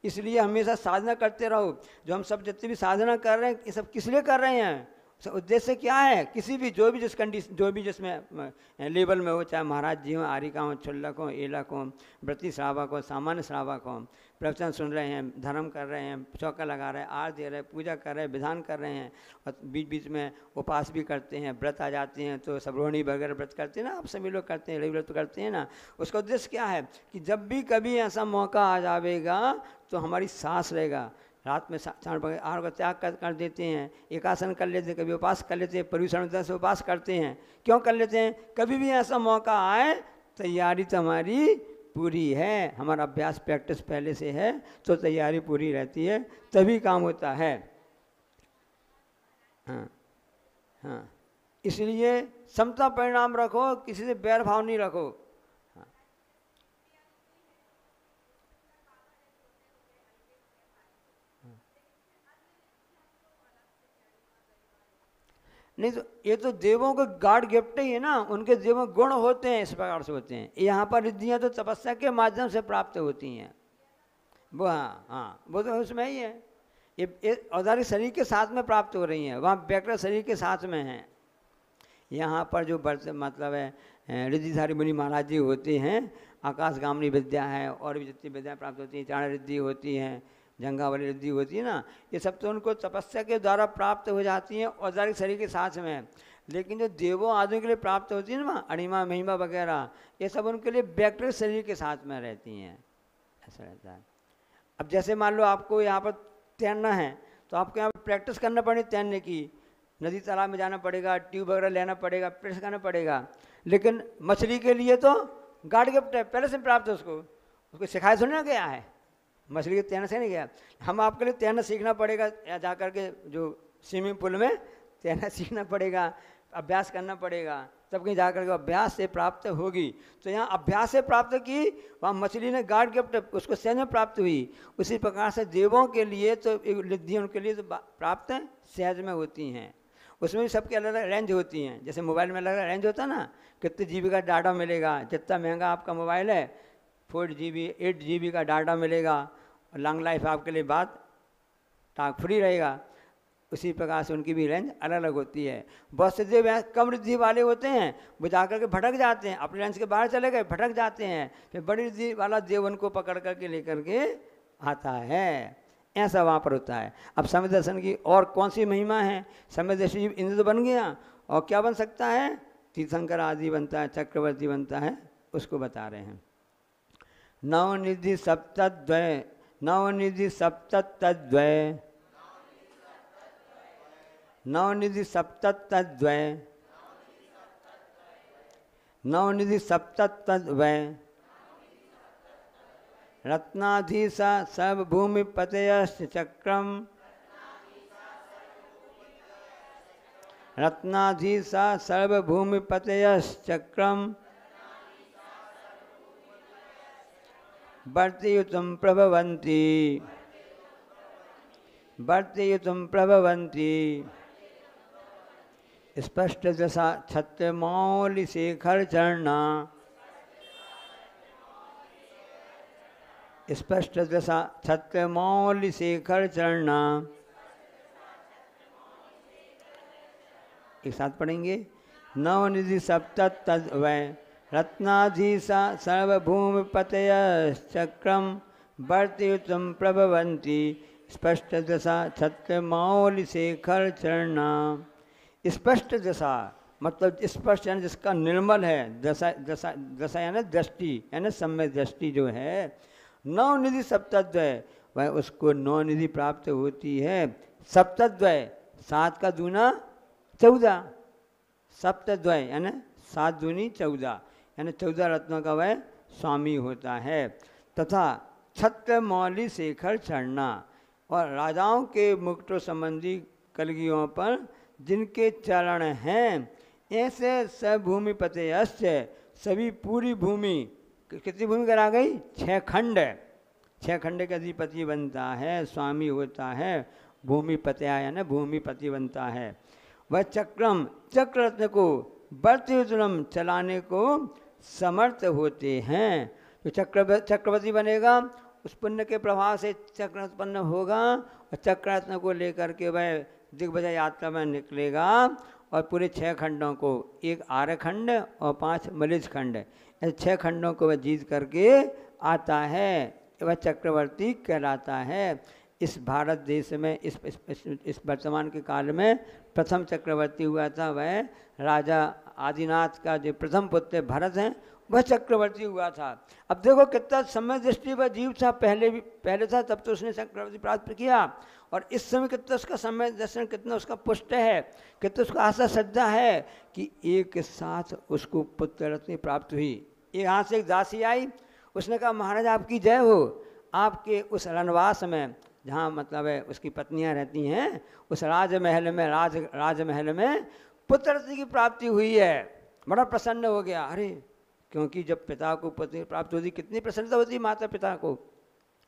इसलिए हमेशा साधना करते रहो। जो हम सब जितनी भी साधना कर रहे हैं, ये सब किस लिए कर रहे हैं, उद्देश्य क्या है। किसी भी जो भी जिसमें लेवल में हो, चाहे महाराज जी हों, आरिका हों, छुल्लक हों, एलक हों, व्रती श्रावक हों, सामान्य श्रावक हों, प्रवचन सुन रहे हैं, धर्म कर रहे हैं, चौका लगा रहे हैं, आर दे रहे हैं, पूजा कर रहे हैं, विधान कर रहे हैं, और बीच बीच में उपास भी करते हैं, व्रत आ जाते हैं तो सब रोहिणी वगैरह व्रत करते हैं ना, आप सभी लोग करते हैं, रेगुलर तो करते हैं ना। उसका उद्देश्य क्या है कि जब भी कभी ऐसा मौका आ जाएगा तो हमारी सांस रहेगा। रात में 4 बजे आहार का त्याग कर देते हैं, एकासन कर लेते हैं, कभी उपास कर लेते हैं, परिवेशन से उपास करते हैं। क्यों कर लेते हैं, कभी भी ऐसा मौका आए, तैयारी तो हमारी पूरी है, हमारा अभ्यास प्रैक्टिस पहले से है, तो तैयारी पूरी रहती है, तभी काम होता है। हाँ, इसलिए समता परिणाम रखो, किसी से बैर भाव नहीं रखो। नहीं तो ये तो देवों के गॉड गिफ्ट ही है ना, उनके देवों गुण होते हैं, इस प्रकार से होते हैं। यहाँ पर रिद्धियाँ तो तपस्या के माध्यम से प्राप्त होती हैं, वो हाँ वो तो उसमें ही है। ये औदारिक शरीर के साथ में प्राप्त हो रही हैं, वहाँ व्याकृत शरीर के साथ में हैं। यहाँ पर जो मतलब है रिद्धिधारी मुनि महाराज जी होते हैं, आकाशगामिनी विद्या है, और भी जितनी विद्याएँ प्राप्त होती हैं, चाण रिद्धि होती हैं, जंगा वाली रिद्धि होती है ना, ये सब तो उनको तपस्या के द्वारा प्राप्त हो जाती हैं औदारिक शरीर के साथ में। लेकिन जो देवों आदि के लिए प्राप्त होती है ना, अणिमा महिमा वगैरह, ये सब उनके लिए व्यक्तिगत शरीर के साथ में रहती हैं, ऐसा रहता है। अब जैसे मान लो आपको यहाँ पर तैरना है तो आपको यहाँ पर प्रैक्टिस करना पड़ेगी तैरने की, नदी तालाब में जाना पड़ेगा, ट्यूब वगैरह लेना पड़ेगा, प्रैक्टिस करना पड़ेगा। लेकिन मछली के लिए तो गॉड गिफ्ट है, पहले से प्राप्त है, उसको सिखाया थोड़ी ना गया है, मछली के तैरना से नहीं गया। हम आपके लिए तैरना सीखना पड़ेगा, या जा कर के जो स्विमिंग पूल में तैरना सीखना पड़ेगा, अभ्यास करना पड़ेगा, तब कहीं जा कर के अभ्यास से प्राप्त होगी। तो यहाँ अभ्यास से प्राप्त की, वहाँ मछली ने गॉड गिफ्ट उसको सहज में प्राप्त हुई। उसी प्रकार से देवों के लिए तो रिद्धि उनके लिए तो प्राप्त सहज में होती हैं। उसमें भी सबके अलग अलग रेंज होती हैं। जैसे मोबाइल में अलग अलग रेंज होता है ना, कितने GB का डाटा मिलेगा, जितना महंगा आपका मोबाइल है 4 GB 8 GB का डाटा मिलेगा, और लॉन्ग लाइफ आपके लिए बात टॉक फ्री रहेगा। उसी प्रकार से उनकी भी रेंज अलग अलग होती है। बहुत से देव कम रिद्धि वाले होते हैं, वो जा कर के भटक जाते हैं, अपने रेंज के बाहर चले गए, भटक जाते हैं, फिर बड़ी रिद्धि वाला देव उनको पकड़ करके लेकर के आता है। ऐसा वहाँ पर होता है। अब समय दर्शन की और कौन सी महिमा है? समय दर्शी इंद्र तो बन गया, और क्या बन सकता है? तीर्थंकर आदि बनता है, चक्रवर्ती बनता है, उसको बता रहे हैं। नवनिधि सप्तद्वय, नवनिधि सप्तद्वय, नवनिधि सप्तद्वय, नवनिधि सप्तद्वय, रत्नाधीश सर्वभूमिपतयश्च चक्रम, रत्नाधीश सर्वभूमिपतयश्च चक्रम, वर्तयितुं प्रभवन्ति, वर्तयितुं प्रभवन्ति, स्पष्ट दशा छत्रमौलि शेखर चरणा, स्पष्ट दशा छत्रमौलि शेखर चरणा। एक साथ पढ़ेंगे। नवनिधि सप्तद्वय, रत्नाधीशा सर्वभूमिपतयश्चक्रम, वर्तयितुं प्रभवन्ति, स्पष्ट दशा छत्रमौलि शेखर चरणा। स्पष्ट दशा मतलब स्पष्ट यानी जिसका निर्मल है, दशा दशा दशा यानी दृष्टि, यानी सम्यक दृष्टि जो है। नवनिधि सप्तद्वय, वह उसको नवनिधि प्राप्त होती है। सप्तद्वय 7 का दूना 14, सप्तद्वय यानी 7 दूनी 14, यानी 14 रत्नों का वह स्वामी होता है। तथा छत्रमौलि शेखर चरणा, और राजाओं के मुकुटों संबंधी कलगियों पर जिनके चरण हैं, ऐसे सभूमिपतयश्च, सभी पूरी भूमि, कितनी भूमि करा गई? 6 खंड, 6 खंड के अधिपति बनता है, स्वामी होता है, भूमिपतया यानी भूमिपति बनता है। वह चक्रम, चक्र रत्न को, वर्तयितुं चलाने को समर्थ होते हैं। तो चक्रवर्ती बनेगा, उस पुण्य के प्रभाव से चक्र उत्पन्न होगा, और चक्र रत्न को लेकर के वह दिग्विजय यात्रा में निकलेगा, और पूरे 6 खंडों को, एक आर्यखंड और 5 मलिज खंड, ऐसे 6 खंडों को वह जीत करके आता है, वह चक्रवर्ती कहलाता है। इस भारत देश में इस वर्तमान के काल में प्रथम चक्रवर्ती हुआ था, वह राजा आदिनाथ का जो प्रथम पुत्र भरत हैं, वह चक्रवर्ती हुआ था। अब देखो कितना समय दृष्टि वह जीव था, पहले था, तब तो उसने चक्रवर्ती प्राप्त किया, और इस समय कितना उसका समय दर्शन, कितना उसका पुष्ट है, कितना उसका आशा श्रद्धा है कि एक साथ उसको पुत्र रत्न प्राप्त हुई। यहाँ से एक दासी आई, उसने कहा महाराज आपकी जय हो, आपके उस रनवास में जहाँ मतलब है उसकी पत्नियाँ रहती हैं, उस राजमहल में राजमहल में पुत्र रत्न की प्राप्ति हुई है। बड़ा प्रसन्न हो गया। अरे क्योंकि जब पिता को पुत्र प्राप्त होती कितनी प्रसन्नता होती माता पिता को।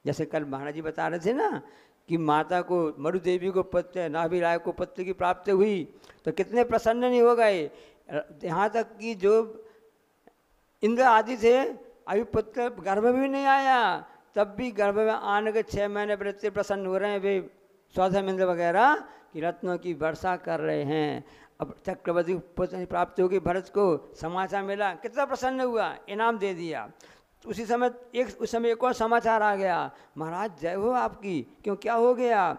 जैसे कल महाराज जी बता रहे थे ना कि माता को, मरु देवी को पुत्र, नाभि राय को पुत्र की प्राप्ति हुई तो कितने प्रसन्न नहीं हो गए। यहाँ तक कि जो इंद्र आदि थे, अभी पुत्र गर्भ में भी नहीं आया, तब भी गर्भ में आने के 6 महीने पर इतने प्रसन्न हो रहे हैं वे स्वधम इंद्र वगैरह कि रत्नों की वर्षा कर रहे हैं। अब चक्रवर्ती पुत्र प्राप्त होगी, भरत को समाचार मिला, कितना प्रसन्न हुआ, इनाम दे दिया। उस समय एक और समाचार आ गया, महाराज जय हो आपकी। क्यों, क्या हो गया?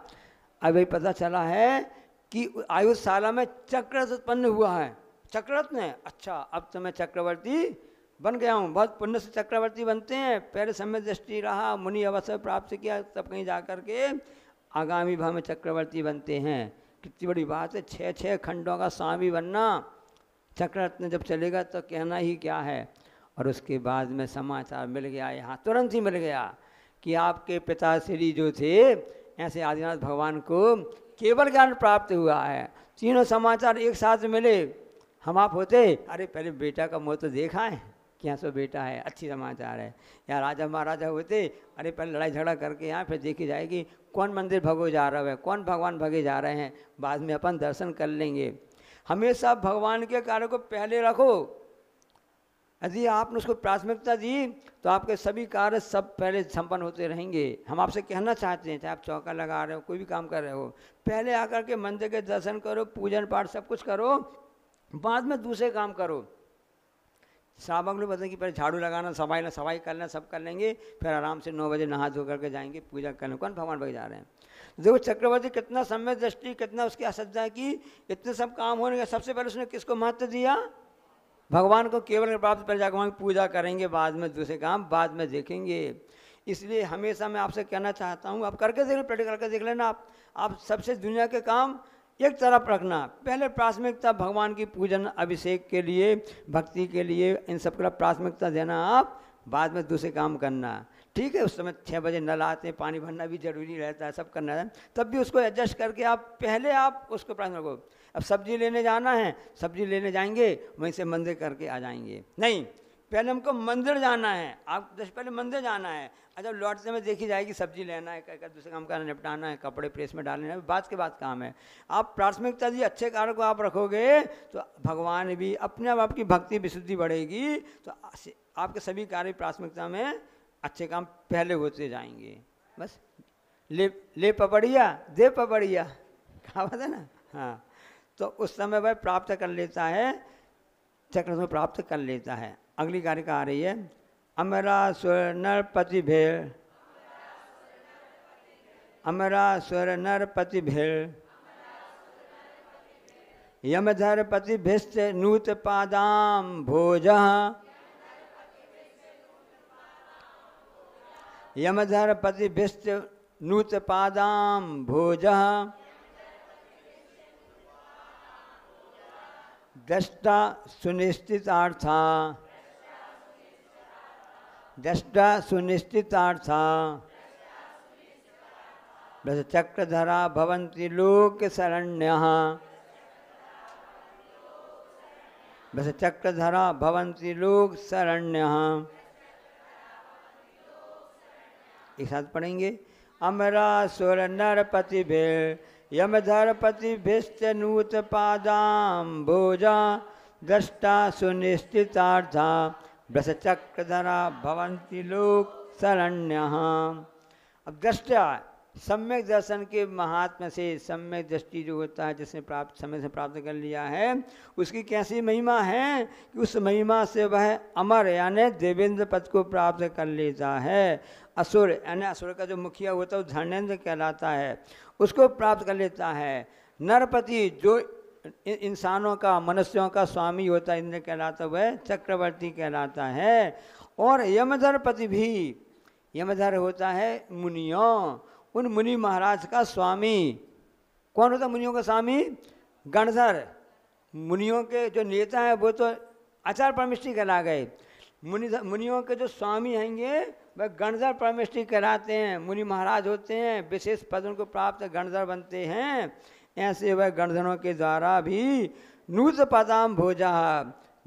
अभी पता चला है कि आयुशाला में चक्ररत्न उत्पन्न हुआ है। चक्ररत्न है, अच्छा अब तो मैं चक्रवर्ती बन गया हूँ। बहुत पुण्य से चक्रवर्ती बनते हैं। पहले समय दृष्टि रहा, मुनि अवसर प्राप्त किया, तब कहीं जा कर के आगामी भाव में चक्रवर्ती बनते हैं। कितनी बड़ी बात है, 6 खंडों का स्वामी बनना। चक्ररत्न जब चलेगा तो कहना ही क्या है। और उसके बाद में समाचार मिल गया, यहाँ तुरंत ही मिल गया कि आपके पिताश्री जो थे ऐसे आदिनाथ भगवान को केवल ज्ञान प्राप्त हुआ है। तीनों समाचार एक साथ मिले। हम आप होते, अरे पहले बेटा का मुँह तो देखा है कि यहाँ सो बेटा है, अच्छी समाचार है। या राजा महाराजा होते, अरे पहले लड़ाई झगड़ा करके यहाँ फिर देखी जाएगी कौन मंदिर भगो जा रहा है, कौन भगवान भगे जा रहे हैं, बाद में अपन दर्शन कर लेंगे। हमेशा भगवान के कार्य को पहले रखो। यदि आपने उसको प्राथमिकता दी तो आपके सभी कार्य सब पहले संपन्न होते रहेंगे। हम आपसे कहना चाहते हैं, चाहे आप चौका लगा रहे हो, कोई भी काम कर रहे हो, पहले आकर के मंदिर के दर्शन करो, पूजन पाठ सब कुछ करो, बाद में दूसरे काम करो। श्रावक लोग बताएं कि पहले झाड़ू लगाना, सफाई करना, सब कर लेंगे, फिर आराम से 9 बजे नहा धो करके जाएंगे पूजा करने। कौन भगवान भग जा रहे हैं। देखो चक्रवर्ती कितना सम्यक दृष्टि, कितना उसकी असज्जा की, इतने सब काम होने का सबसे पहले उसने किसको महत्व दिया, भगवान को केवल प्राप्त कर जाकर वहाँ पूजा करेंगे, बाद में दूसरे काम बाद में देखेंगे। इसलिए हमेशा मैं आपसे कहना चाहता हूँ, आप करके देख, प्रैक्टिस करके देख लेना। आप सबसे दुनिया के काम एक तरफ रखना, पहले प्राथमिकता भगवान की पूजन अभिषेक के लिए, भक्ति के लिए, इन सब का प्राथमिकता देना आप, बाद में दूसरे काम करना। ठीक है, उस समय 6 बजे नल आते हैं, पानी भरना भी जरूरी रहता है, सब करना है, तब भी उसको एडजस्ट करके आप पहले आप उसको प्राथमिकता रखो। अब सब्जी लेने जाना है, सब्जी लेने जाएंगे, वहीं से मंदिर करके आ जाएंगे, नहीं पहले हमको मंदिर जाना है, आप पहले मंदिर जाना है। अच्छा लौटते में देखी जाएगी सब्जी लेना है, दूसरे काम का निपटाना है, कपड़े प्रेस में डालने हैं, बाद के बाद काम है। आप प्राथमिकता दी, अच्छे कार्य को आप रखोगे तो भगवान भी अपने आप, आपकी भक्ति विशुद्धि बढ़ेगी, तो आपके सभी कार्य प्राथमिकता में अच्छे काम पहले होते जाएंगे। बस ले पपड़िया दे पपड़िया, कहावत है ना। हाँ, तो उस समय वह प्राप्त कर लेता है, चक्र में प्राप्त कर लेता है। अगली कारिका आ रही है, अमरासुर नरपति भेड़, अमरासुर नरपति भेड़, यमधरपति भिष्ट नूत पादाम भोज, यमधरपति भिष्ट नूत पादाम भोज, दृष्टा सुनिश्चितार्था, दृष्टा सुनिश्चितार्था, चक्रधरा भवन्ति लोक शरण्यः, चक्रधरा भवन्ति लोक शरण्यः। एक साथ पढ़ेंगे, अमरासुर नरपति भेड़, यमधरपति भिष्ट नूत पादाम भोजा, दृष्टा सुनिश्चितार्था, ब्रस चक्रधरा भवन्ति लोक शरण्यः। अब दृष्टा सम्यक दर्शन के महात्मा से, सम्यक दृष्टि जो होता है जिसने प्राप्त समय से प्राप्त कर लिया है, उसकी कैसी महिमा है कि उस महिमा से वह अमर यानी देवेंद्र पद को प्राप्त कर लेता है। असुर यानी असुर का जो मुखिया होता है वो धर्मेंद्र कहलाता है, उसको प्राप्त कर लेता है। नरपति जो इंसानों का, मनुष्यों का स्वामी होता है, इंद्र कहलाता, वह चक्रवर्ती कहलाता है। और यमधरपति भी, यमधर होता है मुनियों, उन मुनि महाराज का स्वामी। कौन होता है मुनियों का स्वामी? गणधर। मुनियों के जो नेता हैं वो तो आचार्य परमेष्ठी कहला गए, मुनियों के जो स्वामी हैंगे वह गणधर परमेष्ठी कहलाते हैं। मुनि महाराज होते हैं, विशेष पद उनको प्राप्त गणधर बनते हैं। ऐसे वह गणधरों के द्वारा भी नूत पदाम भोजा,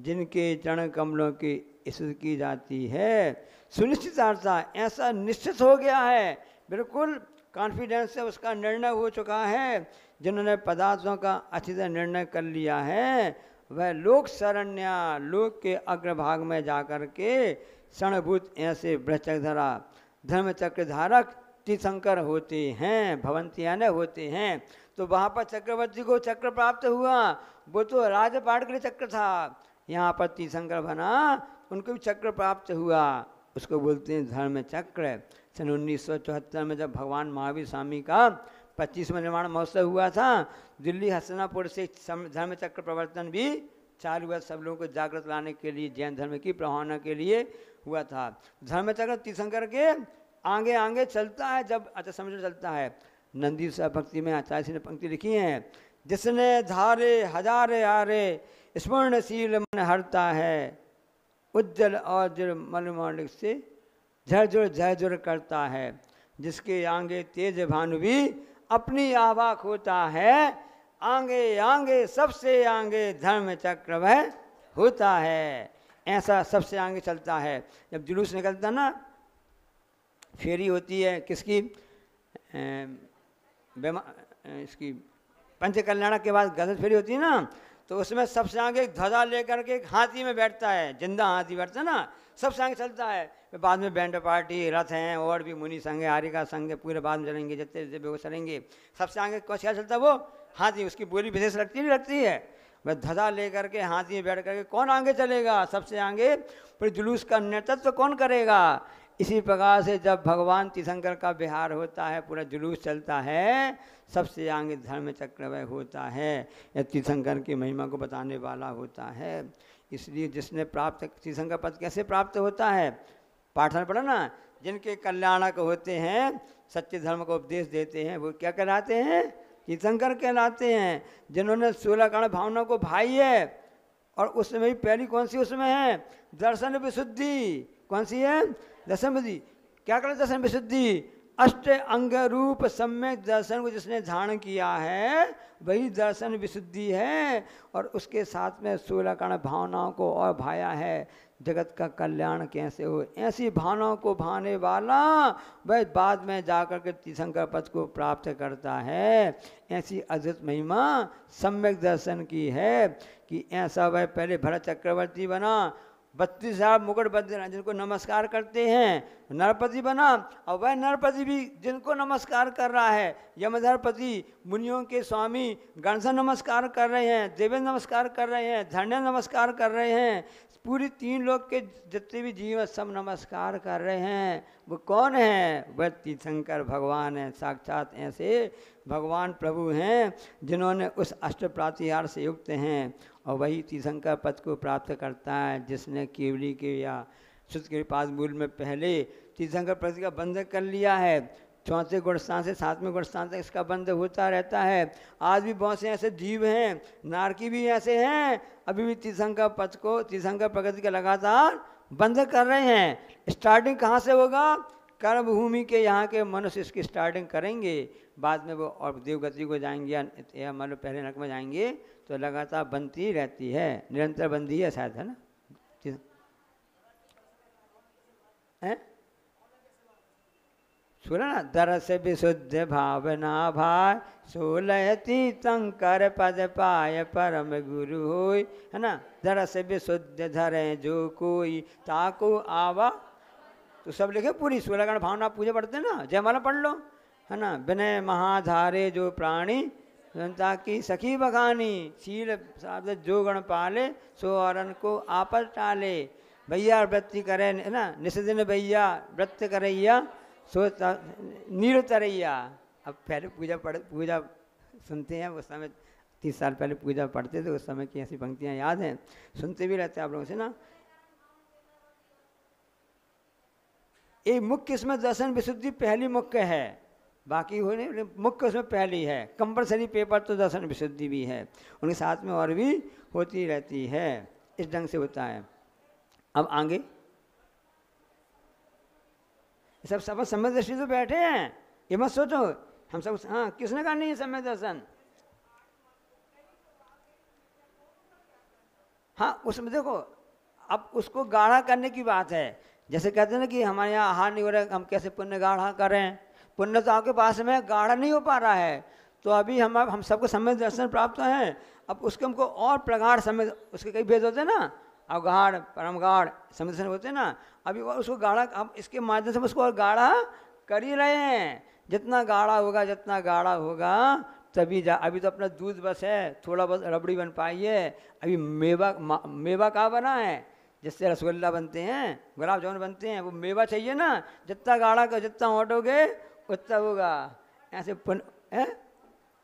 जिनके चरण कमलों की स्तुति की जाती है। सुनिश्चितार्था, ऐसा निश्चित हो गया है, बिल्कुल कॉन्फिडेंस से उसका निर्णय हो चुका है। जिन्होंने पदार्थों का अच्छी तरह निर्णय कर लिया है, वह लोक शरण्या, लोक के अग्रभाग में जाकर के क्षणभूत ऐसे बृहचक्रधरा धर्मचक्र धारक तीर्थंकर होते हैं, भवंतियान होते हैं। तो वहाँ पर चक्रवर्ती को चक्र प्राप्त हुआ, वो तो राजपाट के लिए चक्र था, यहाँ पर तीर्थंकर बना, उनको भी चक्र प्राप्त हुआ, उसको बोलते हैं धर्म चक्र। सन 1974 में जब भगवान महावीर स्वामी का 25वां निर्माण महोत्सव हुआ था, दिल्ली हसनापुर से धर्म चक्र प्रवर्तन भी चालू हुआ सब लोगों को जागृत लाने के लिए, जैन धर्म की प्रभावना के लिए हुआ था। धर्म चक्र तीर्थंकर के आगे आगे चलता है, जब अच्छा समझ चलता है। नंदी सा भक्ति में आचार्य ने पंक्ति लिखी है, जिसने धारे हजारे आरे स्वर्णशील मन हरता है, उज्जवल और जल मलमालिक से झरझुर करता है, जिसके आगे तेज भानु भी अपनी आभा खोता है, आगे आगे सबसे आगे धर्म चक्र वह होता है। ऐसा सबसे आगे चलता है। जब जुलूस निकलता ना, फेरी होती है किसकी, इसकी पंच कल्याण के बाद गजल फेरी होती है ना, तो उसमें सबसे आगे एक ध्वजा लेकर के एक हाथी में बैठता है, जिंदा हाथी बैठता है ना, सबसे आगे चलता है। बाद में बैंड पार्टी, रथ हैं और भी मुनि संघ है, आर्य का संघ है, पूरे बाद में चलेंगे, जितने जितने वो चलेंगे। सबसे आगे कौन क्या चलता है वो हाथी, उसकी बोली विशेष लगती नहीं लगती है। वह ध्वजा लेकर के हाथी में बैठ करके कौन आगे चलेगा, सबसे आगे। फिर जुलूस का नेतृत्व तो कौन करेगा। इसी प्रकार से जब भगवान तीर्थंकर का विहार होता है, पूरा जुलूस चलता है, सबसे आगे धर्म चक्रवय होता है, यह तीर्थंकर की महिमा को बताने वाला होता है। इसलिए जिसने प्राप्त, तीर्थंकर पद कैसे प्राप्त होता है, पाठन पढ़ा ना, जिनके कल्याणक होते हैं, सच्चे धर्म को उपदेश देते हैं, वो क्या कहलाते हैं, तीर्थंकर कहलाते हैं। जिन्होंने 16 कर्ण भावना को भाई है, और उसमें भी पहली कौन सी उसमें है, दर्शन विशुद्धि। कौन सी है, दर्शन विशुद्धि। क्या कर दर्शन विशुद्धि, अष्ट अंग रूप सम्यक दर्शन को जिसने धारण किया है, वही दर्शन विशुद्धि है। और उसके साथ में 16 कर्ण भावनाओं को और भाया है। जगत का कल्याण कैसे हो, ऐसी भावनाओं को भाने वाला वह बाद में जाकर के तीर्थंकर पद को प्राप्त करता है। ऐसी अद्भुत महिमा सम्यक दर्शन की है कि ऐसा वह पहले भरत चक्रवर्ती बना, 32,000 मुकुट बद्ध जिनको नमस्कार करते हैं, नरपति बना। और वह नरपति भी जिनको नमस्कार कर रहा है, यमधरपति, मुनियों के स्वामी गणसन नमस्कार कर रहे हैं, देवेंद्र नमस्कार कर रहे हैं, धन्य नमस्कार कर रहे हैं, पूरी 3 लोक के जितने भी जीव सब नमस्कार कर रहे हैं। वो कौन है, वह तीर्थंकर भगवान है। साक्षात ऐसे भगवान प्रभु हैं जिन्होंने उस अष्ट प्रातिहार से युक्त हैं, और वही तीर्थंकर पद को प्राप्त करता है जिसने केवली के या शुद्ध के पाद मूल में पहले तीर्थंकर पद का बंध कर लिया है। 4वें गुणस्थान से 7वें गुणस्थान तक इसका बंध होता रहता है। आज भी बहुत से ऐसे जीव हैं, नारकी भी ऐसे हैं, अभी भी तीर्थंकर पद को, तीर्थंकर प्रगति का लगातार बंध कर रहे हैं। स्टार्टिंग कहाँ से होगा, कर्म भूमि के यहाँ के मनुष्य इसकी स्टार्टिंग करेंगे, बाद में वो और देवगति को जाएंगे या मतलब पहले नरक में जाएंगे, तो लगातार बनती रहती है, निरंतर बंदी है शायद, है ना। सुना ना, दरस विशुद्ध भावना भाई, 16 तीर्थंकर पद पाय परम गुरु होय, है ना। दरस विशुद्ध धरे जो कोई ताको आवा, तो सब लिखे पूरी 16 गण भावना पूजा पढ़ते हैं ना, जयमाला पढ़ लो, है ना। विनय महाधारे जो प्राणी जनता की सखी बखानी, शील साध जो गण पाले, सो औरन को आपस टाले। भैया वृत्ति करे, है ना, निस्दिन भैया व्रत करैया, सो नीर तरैया। अब पहले पूजा सुनते हैं, उस समय 30 साल पहले पूजा पढ़ते थे, उस समय की ऐसी पंक्तियाँ याद हैं, सुनते भी रहते हैं आप लोगों से ना। एक मुख्य इसमें दर्शन विशुद्धि पहली मुख्य है, बाकी हो नहीं, मुख्य उसमें पहली है। कंपलसरी पेपर तो दर्शन विशुद्धि भी है, उनके साथ में और भी होती रहती है, इस ढंग से होता है। अब आगे सब सब सम्यक दृष्टि तो बैठे हैं, ये मत सोचो हम सब, हाँ किसने कहा नहीं है सम्यक दर्शन। हाँ उसमें देखो, अब उसको गाढ़ा करने की बात है। जैसे कहते हैं ना कि हमारे यहाँ आहार नहीं हो रहा है, हम कैसे पुण्य गाढ़ा करें। पुण्य तो आपके पास में गाढ़ा नहीं हो पा रहा है, तो अभी हम सबको सम्यक दर्शन प्राप्त है। अब उसके हमको और प्रगाढ़ सम्यक, उसके कई भेद होते हैं ना, अवगाढ़ परम गाढ़ सम्यक दर्शन होते हैं ना। अभी और उसको गाढ़ा, अब इसके माध्यम से उसको और गाढ़ा कर ही रहे हैं। जितना गाढ़ा होगा तभी अभी तो अपना दूध बस है, थोड़ा बहुत रबड़ी बन पाई है। अभी मेवा कहाँ बना है, जिससे रसगुल्ला बनते हैं, गुलाब जामुन बनते हैं, वो मेवा चाहिए ना। जितना गाढ़ा का जितना ओटोगे उतना होगा, ऐसे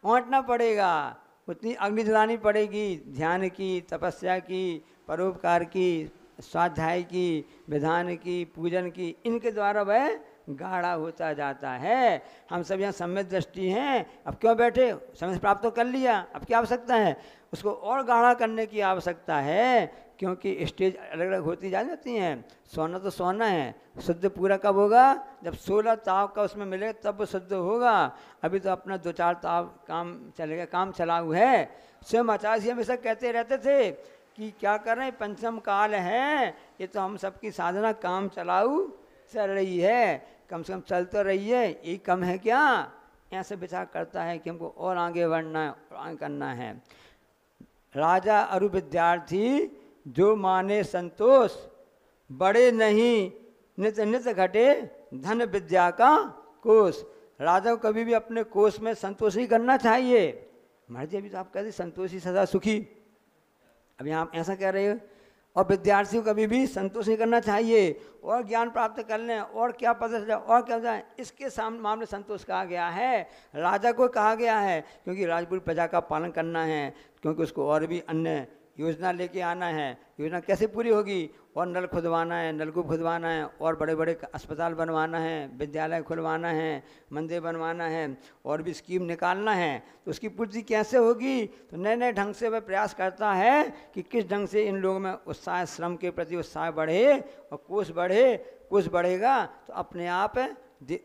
ओंटना पड़ेगा। उतनी अग्नि जलानी पड़ेगी, ध्यान की, तपस्या की, परोपकार की, स्वाध्याय की, विधान की, पूजन की, इनके द्वारा वह गाढ़ा होता जाता है। हम सब यहाँ सम्यक दृष्टि हैं, अब क्यों बैठे, समय प्राप्त तो कर लिया, अब क्या आवश्यकता है, उसको और गाढ़ा करने की आवश्यकता है, क्योंकि स्टेज अलग अलग होती जा जाती हैं। सोना तो सोना है, शुद्ध पूरा कब होगा, जब 16 ताव का उसमें मिलेगा तब वो शुद्ध होगा। अभी तो अपना 2-4 ताव काम चलेगा, काम चलाऊ है। स्वयं आचार्य जी हमेशा कहते रहते थे कि क्या करें, पंचम काल है, ये तो हम सबकी साधना काम चलाऊ चल रही है, कम से कम चल तो रही है, ये कम है क्या, ऐसे विचार करता है कि हमको और आगे बढ़ना है और आगे करना है। राजा अरु विद्यार्थी जो माने संतोष, बड़े नहीं नित नित घटे धन विद्या का कोष। राजा को कभी भी अपने कोष में संतोष ही करना चाहिए। महाराज जी अभी तो आप कहते संतोषी सदा सुखी, अब यहाँ आप ऐसा कह रहे हो। और विद्यार्थी को कभी भी संतोष नहीं करना चाहिए, और ज्ञान प्राप्त कर लें और क्या पता चले और क्या जाए, इसके सामने मामले संतोष कहा गया है। राजा को कहा गया है क्योंकि राजपूत प्रजा का पालन करना है, क्योंकि उसको और भी अन्य योजना लेके आना है। योजना कैसे पूरी होगी, और नल खुदवाना है, नलकूप खुदवाना है, और बड़े बड़े अस्पताल बनवाना है, विद्यालय खुलवाना है, मंदिर बनवाना है, और भी स्कीम निकालना है। तो उसकी पूर्ति कैसे होगी, तो नए नए ढंग से वह प्रयास करता है कि किस ढंग से इन लोगों में उत्साह, श्रम के प्रति उत्साह बढ़े और कोष बढ़े। कोष बढ़ेगा तो अपने आप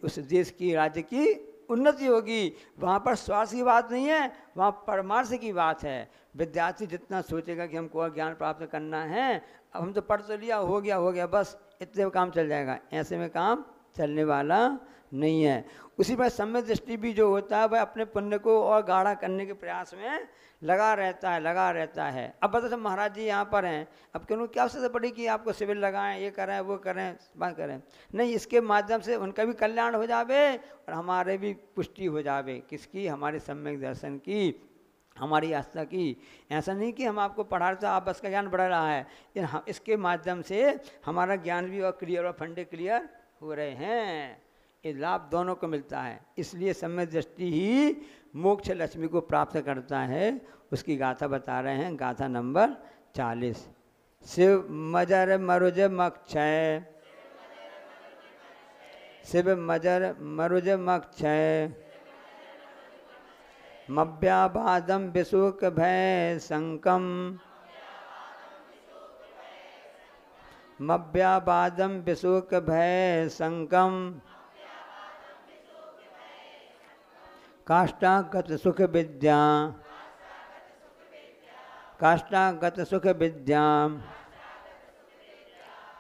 उस देश की, राज्य की उन्नति होगी। वहाँ पर स्वार्थ की बात नहीं है, वहाँ परमार्थ की बात है। विद्यार्थी जितना सोचेगा कि हमको और ज्ञान प्राप्त करना है, अब हम तो पढ़ तो लिया, हो गया बस, इतने में काम चल जाएगा, ऐसे में काम चलने वाला नहीं है। उसी पर सम्यक दृष्टि भी जो होता है वह अपने पुण्य को और गाढ़ा करने के प्रयास में लगा रहता है। अब बता सब महाराज जी यहाँ पर हैं, अब क्यों क्या आवश्यकता पड़ी कि आपको शिविर लगाएं, ये करें वो करें बात करें, नहीं, इसके माध्यम से उनका भी कल्याण हो जावे और हमारे भी पुष्टि हो जावे। किसकी, हमारे सम्यक दर्शन की, हमारी आस्था की। ऐसा नहीं कि हम आपको पढ़ा रहे आप बस का ज्ञान बढ़ रहा है, इसके माध्यम से हमारा ज्ञान भी और क्लियर और फंडे क्लियर हो रहे हैं। ये लाभ दोनों को मिलता है, इसलिए सम्यक दृष्टि ही मोक्ष लक्ष्मी को प्राप्त करता है। उसकी गाथा बता रहे हैं, गाथा नंबर 40। शिव मजर मरुज मक्षय, शिव मजर मरुज मक्षय, मव्याबादम विशोक भय संकम, मव्याबादम विशोक भय संकम, काष्ठागत सुख विद्या, काष्ठागत सुख विद्या,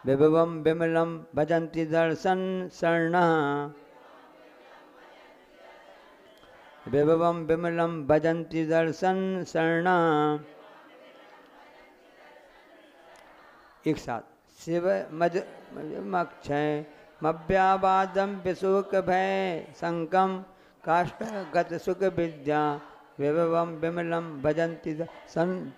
विभवम विमलम भजन्ति दर्शन शरणः, विभवम विमलम भजन्ति दर्शन शरणः। एक साथ, शिव मज मक्षय, मव्याबादम विशोक भय संकम, काष्ठगत सुख विद्या, विभवम विमलम भजन्ति दर्शन।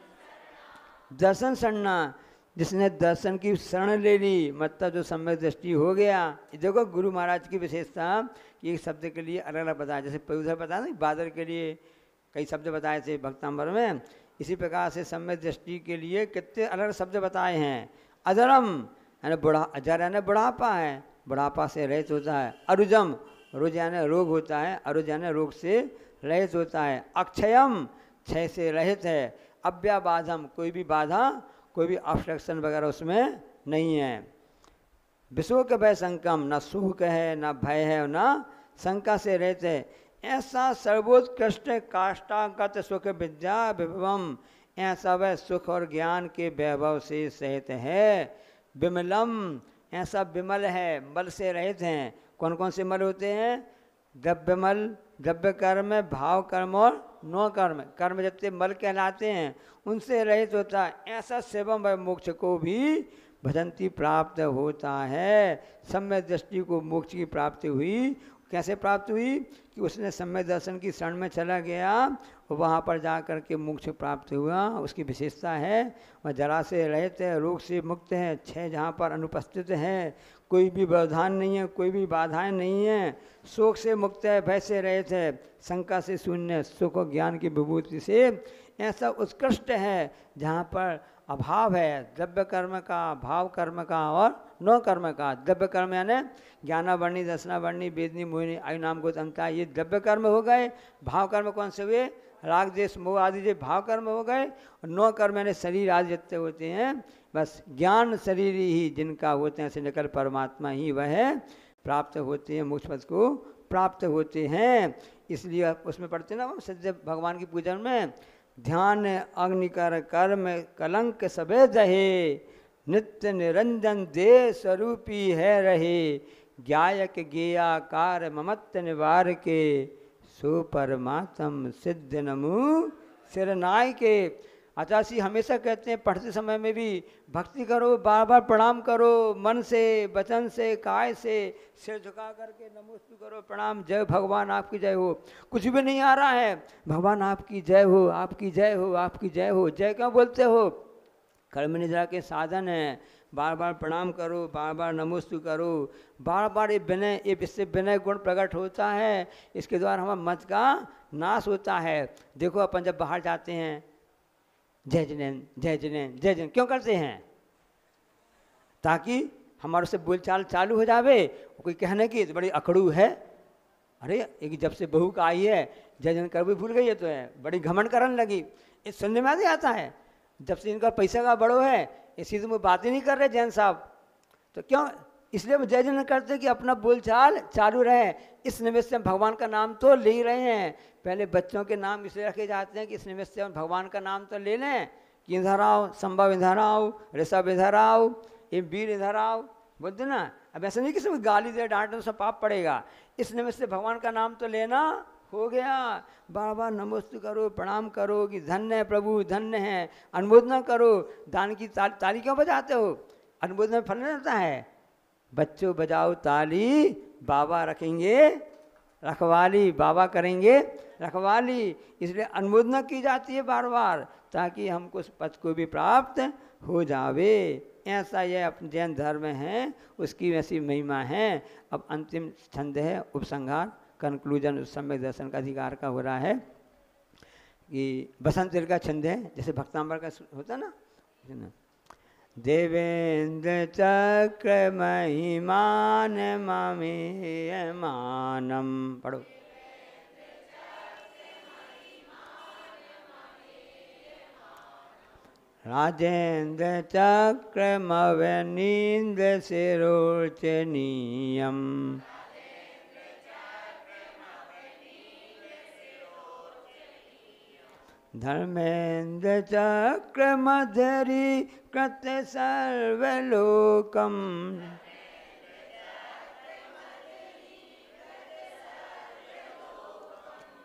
दर्शन शरणा, जिसने दर्शन की शरण ले ली, मतलब जो सम्यक दृष्टि हो गया। देखो गुरु महाराज की विशेषता कि एक शब्द के लिए अलग अलग बताया, जैसे पवित्र बताया ना, बादल के लिए कई शब्द बताए थे भक्तांबर में, इसी प्रकार से सम्यक दृष्टि के लिए कितने अलग अलग शब्द बताए हैं। अधरम यानी बुढ़ा, अजर यानी बुढ़ापा है, बुढ़ापा से रहित होता है। अरुजम, रुज यानी रोग होता है, अरुज यानी रोग से रहित होता है। अक्षयम, क्षय से रहित है। अव्याबाधम, कोई भी बाधा, कोई भी ऑब्स्ट्रक्शन वगैरह उसमें नहीं है। विशोक भय संकम, न सुख है न भय है न शंका से रहित है। ऐसा सर्वोत्कृष्ट काष्ठागत सुख विद्या विभवम, ऐसा वह सुख और ज्ञान के वैभव से सहित है। विमलम, ऐसा विमल है, मल से रहित हैं। कौन कौन से मल होते हैं? द्रव्यमल, द्रव्य कर्म, भाव कर्म और नौ कर्म, कर्म जितने मल कहलाते हैं उनसे रहित होता है। ऐसा शिवम व मोक्ष को भी भजंती प्राप्त होता है। सम्यक दृष्टि को मोक्ष की प्राप्ति हुई, कैसे प्राप्त हुई कि उसने सम्यक दर्शन की शरण में चला गया और वहाँ पर जा कर के मोक्ष प्राप्त हुआ। उसकी विशेषता है वह जरा से रहित है, रोग से मुक्त है, 6 जहाँ पर अनुपस्थित है, कोई भी व्यवधान नहीं है, कोई भी बाधाएं नहीं है, शोक से मुक्त है, भय से रहित है, शंका से शून्य, सुख और ज्ञान की विभूति से ऐसा उत्कृष्ट है जहाँ पर अभाव है द्रव्य कर्म का, भाव कर्म का और नौ कर्म का। द्रव्य कर्म यानी ज्ञानावर्णी, दर्शनावर्णी, वेदनी, मोहिनी, आयु नाम गोतंता, ये द्रव्य कर्म हो गए। भाव कर्म कौन से हुए? राग देश मोह आदि जो भाव कर्म हो गए। और नौ कर्म यानी शरीर आदि जितने होते हैं, बस ज्ञान शरीर ही जिनका होते हैं से निकल परमात्मा ही वह प्राप्त होते हैं, मोक्ष पद को प्राप्त होते हैं। इसलिए उसमें पढ़ते ना सत्य भगवान की पूजन में, ध्यान अग्निकर कर्म कलंक सबे दहे, नित्य निरंजन दे स्वरूपी है रहे, ज्ञायक गेयाकार ममत्व निवार के, सो परमात्म सिद्ध नमु सिरनाय के। आचार्य हमेशा कहते हैं पढ़ते समय में भी भक्ति करो, बार बार प्रणाम करो, मन से, वचन से, काय से, सिर झुका करके नमोस्तु करो, प्रणाम, जय भगवान आपकी जय हो। कुछ भी नहीं आ रहा है, भगवान आपकी जय हो, आपकी जय हो, आपकी जय हो। जय क्यों बोलते हो? कर्म निद्रा के साधन है। बार बार प्रणाम करो, बार बार नमोस्तु करो, बार बार ये विनय, ये इससे विनय गुण प्रकट होता है। इसके द्वारा हमारा मत का नाश होता है। देखो अपन जब बाहर जाते हैं, जय जिनेन, जय जिनेन, जय जिनेन क्यों करते हैं? ताकि हमारे से बोलचाल चालू हो जावे। कोई कहने की तो बड़ी अकड़ू है, अरे एक जब से बहू का आई है जय जन कर भी भूल गई है, तो है बड़ी घमंड करने लगी। इस सुनने में आते आता है, जब से इनका पैसा का बड़ो है इसी तो वो बात ही नहीं कर रहे जैन साहब। तो क्यों? इसलिए वो जय जन करते कि अपना बोलचाल चालू रहे। इस निमित्त से हम भगवान का नाम तो ले ही रहे हैं। पहले बच्चों के नाम इसलिए रखे जाते हैं कि इस निमित्त से हम भगवान का नाम तो ले लें कि इधर आओ, संभव इधर आओ, ऋषभ इधर आओ, ये वीर इधर आओ, बोलते ना। अब ऐसा नहीं किसी को गाली दे डांटे तो सब पाप पड़ेगा। इस निमित्त से भगवान का नाम तो लेना हो गया। बार बार नमोस्तु करो, प्रणाम करो कि धन्य है प्रभु, धन्य है। अनुमोदना करो। दान की ताली क्यों बजाते हो? अनुमोदना में फल नहीं रहता है। बच्चों बजाओ ताली, बाबा रखेंगे रखवाली, बाबा करेंगे रखवाली। इसलिए अनुमोदना की जाती है बार बार, ताकि हमको उस पद को भी प्राप्त हो जावे। ऐसा यह अपने जैन धर्म है, उसकी वैसी महिमा है। अब अंतिम छंद है उपसंहार, कंक्लूजन उस सम्यक दर्शन का अधिकार का हो रहा है कि बसंत ऋतु का छंद है, जैसे भक्तांबर का होता ना। देवेंद्र चक्र महिमान ममेयमानम, पढ़ो। राजेंद्र चक्र मवनीन्द्र शिरोचनीयम, धर्मेन्द्र चक्र मधुरी कृत सर्वलोकम,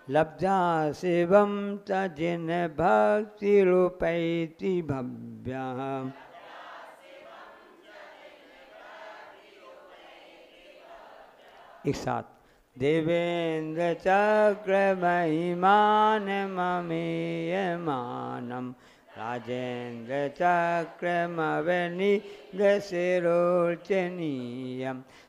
लब्धा शिवम तजिन भक्ति रूपैति भव्या, एक साथ। देवेंद्र चक्र महिमान ममेयमानम, राजेंद्र चक्र मवनीन्द्र शिरोचनीयम,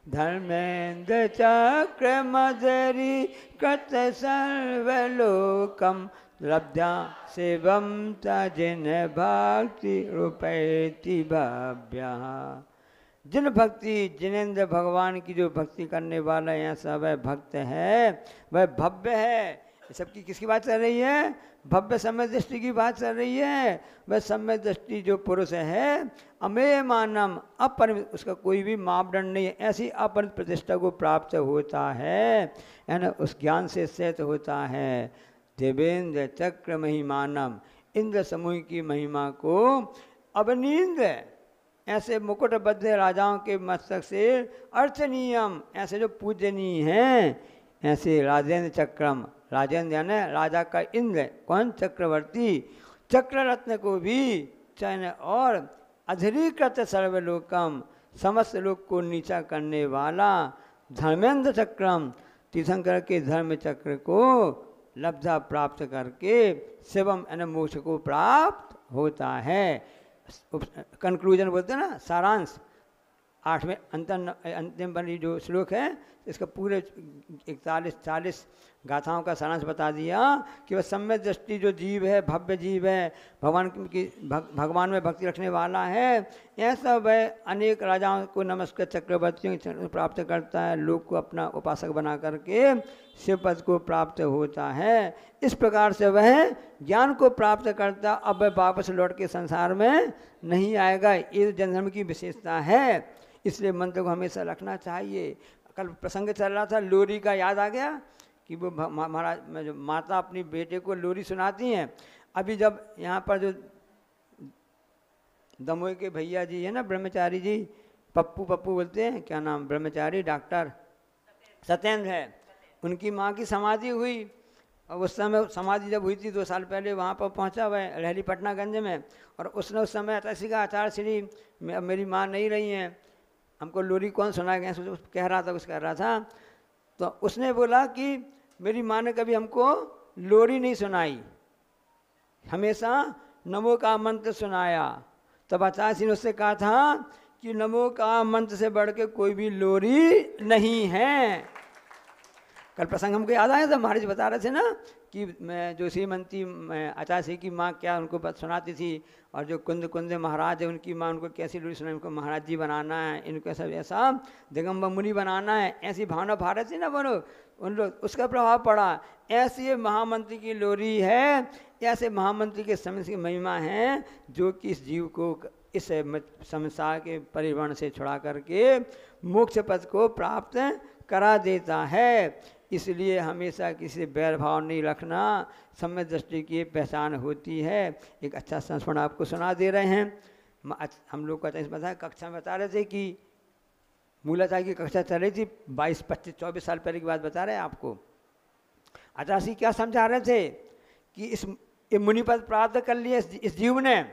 धर्मेंद्र चक्र मधुरी कृत सर्वलोकम, लब्धा शिवम तजिन भक्ति रूपैति भव्या। जिन भक्ति जिनेन्द्र भगवान की जो भक्ति करने वाला यहाँ सब है भक्त है, वह भव्य है। सबकी किसकी बात चल रही है? भव्य सम्यक दृष्टि की बात चल रही है। वह सम्यक दृष्टि जो पुरुष है, अमेय मानम, अपरिमित, उसका कोई भी मापदंड नहीं है, ऐसी अपरिमित प्रतिष्ठा को प्राप्त होता है, यानी उस ज्ञान से सहित होता है। देवेंद्र चक्र महिमानम, इंद्र समूह की महिमा को अवनीन्द्र, ऐसे मुकुटबद्ध राजाओं के मस्तक से अर्चनीयम, ऐसे जो पूजनीय हैं, ऐसे राजेंद्र चक्रम, राजेंद्र यानी राजा का इंद्र, कौन? चक्रवर्ती, चक्र रत्न को भी चयन और अधरीकृत सर्वलोकम, समस्त लोक को नीचा करने वाला, धर्मेंद्र चक्रम, तीर्थंकर के धर्म चक्र को लब्धा प्राप्त करके शिवम यानी मोक्ष को प्राप्त होता है। कंक्लूजन बोलते हैं ना, सारांश, 8वें अंतिम वाली जो श्लोक है इसका पूरे 41-40 गाथाओं का सारांश बता दिया कि वह सम्यक दृष्टि जो जीव है, भव्य जीव है, भगवान में भक्ति रखने वाला है, ऐसा वह अनेक राजाओं को नमस्कार चक्रवर्तियों को प्राप्त करता है, लोग को अपना उपासक बना करके शिव पद को प्राप्त होता है। इस प्रकार से वह ज्ञान को प्राप्त करता, अब वह वापस लौट के संसार में नहीं आएगा। ये जन्म की विशेषता है, इसलिए मंत्र को हमेशा रखना चाहिए। कल प्रसंग चल रहा था, लोरी का याद आ गया कि वो महाराज जो माता अपनी बेटे को लोरी सुनाती हैं। अभी जब यहाँ पर जो दमोह के भैया जी है ना, ब्रह्मचारी जी, पप्पू बोलते हैं, क्या नाम, ब्रह्मचारी डॉक्टर सत्येंद्र है, उनकी माँ की समाधि हुई। और उस समय समाधि जब हुई थी 2 साल पहले, वहाँ पर पहुँचा हुआ है रहली पटनागंज में, और उसने उस समय ऐसी का आचार्य श्री मेरी माँ नहीं रही हैं, हमको लोरी कौन सुनाएगा, कह रहा था, कुछ कह रहा था। तो उसने बोला कि मेरी माँ ने कभी हमको लोरी नहीं सुनाई, हमेशा नमो का मंत्र सुनाया। तब आचार्य श्री ने उससे कहा था कि नमो का मंत्र से बढ़ के कोई भी लोरी नहीं है। कल प्रसंग हमको याद आया था, महाराज बता रहे थे ना कि मैं जो श्रीमंती आचार्य श्री की माँ क्या उनको सुनाती थी, और जो कुंद महाराज है उनकी माँ उनको कैसी लोरी सुनाई, उनको महाराज जी बनाना है, इनको सब ऐसा दिगंबर मुनि बनाना है, ऐसी भावना भारत थी ना बनो उन लोग, उसका प्रभाव पड़ा। ऐसी ये महामंत्री की लोरी है, ऐसे महामंत्री के समय की महिमा है जो कि इस जीव को इस संसार के परिवर्ण से छुड़ा करके मोक्ष पद को प्राप्त करा देता है। इसलिए हमेशा किसी बैर भाव नहीं रखना, सम्य दृष्टि की पहचान होती है। एक अच्छा संस्मरण आपको सुना दे रहे हैं। हम लोग का बता कक्षा में बता रहे थे कि मूलाचार्य की कक्षा चल रही थी, 22, 25, 24 साल पहले की बात बता रहे हैं आपको। आचार्य जी क्या समझा रहे थे कि इस मुनि पद प्राप्त कर लिए इस जीव ने,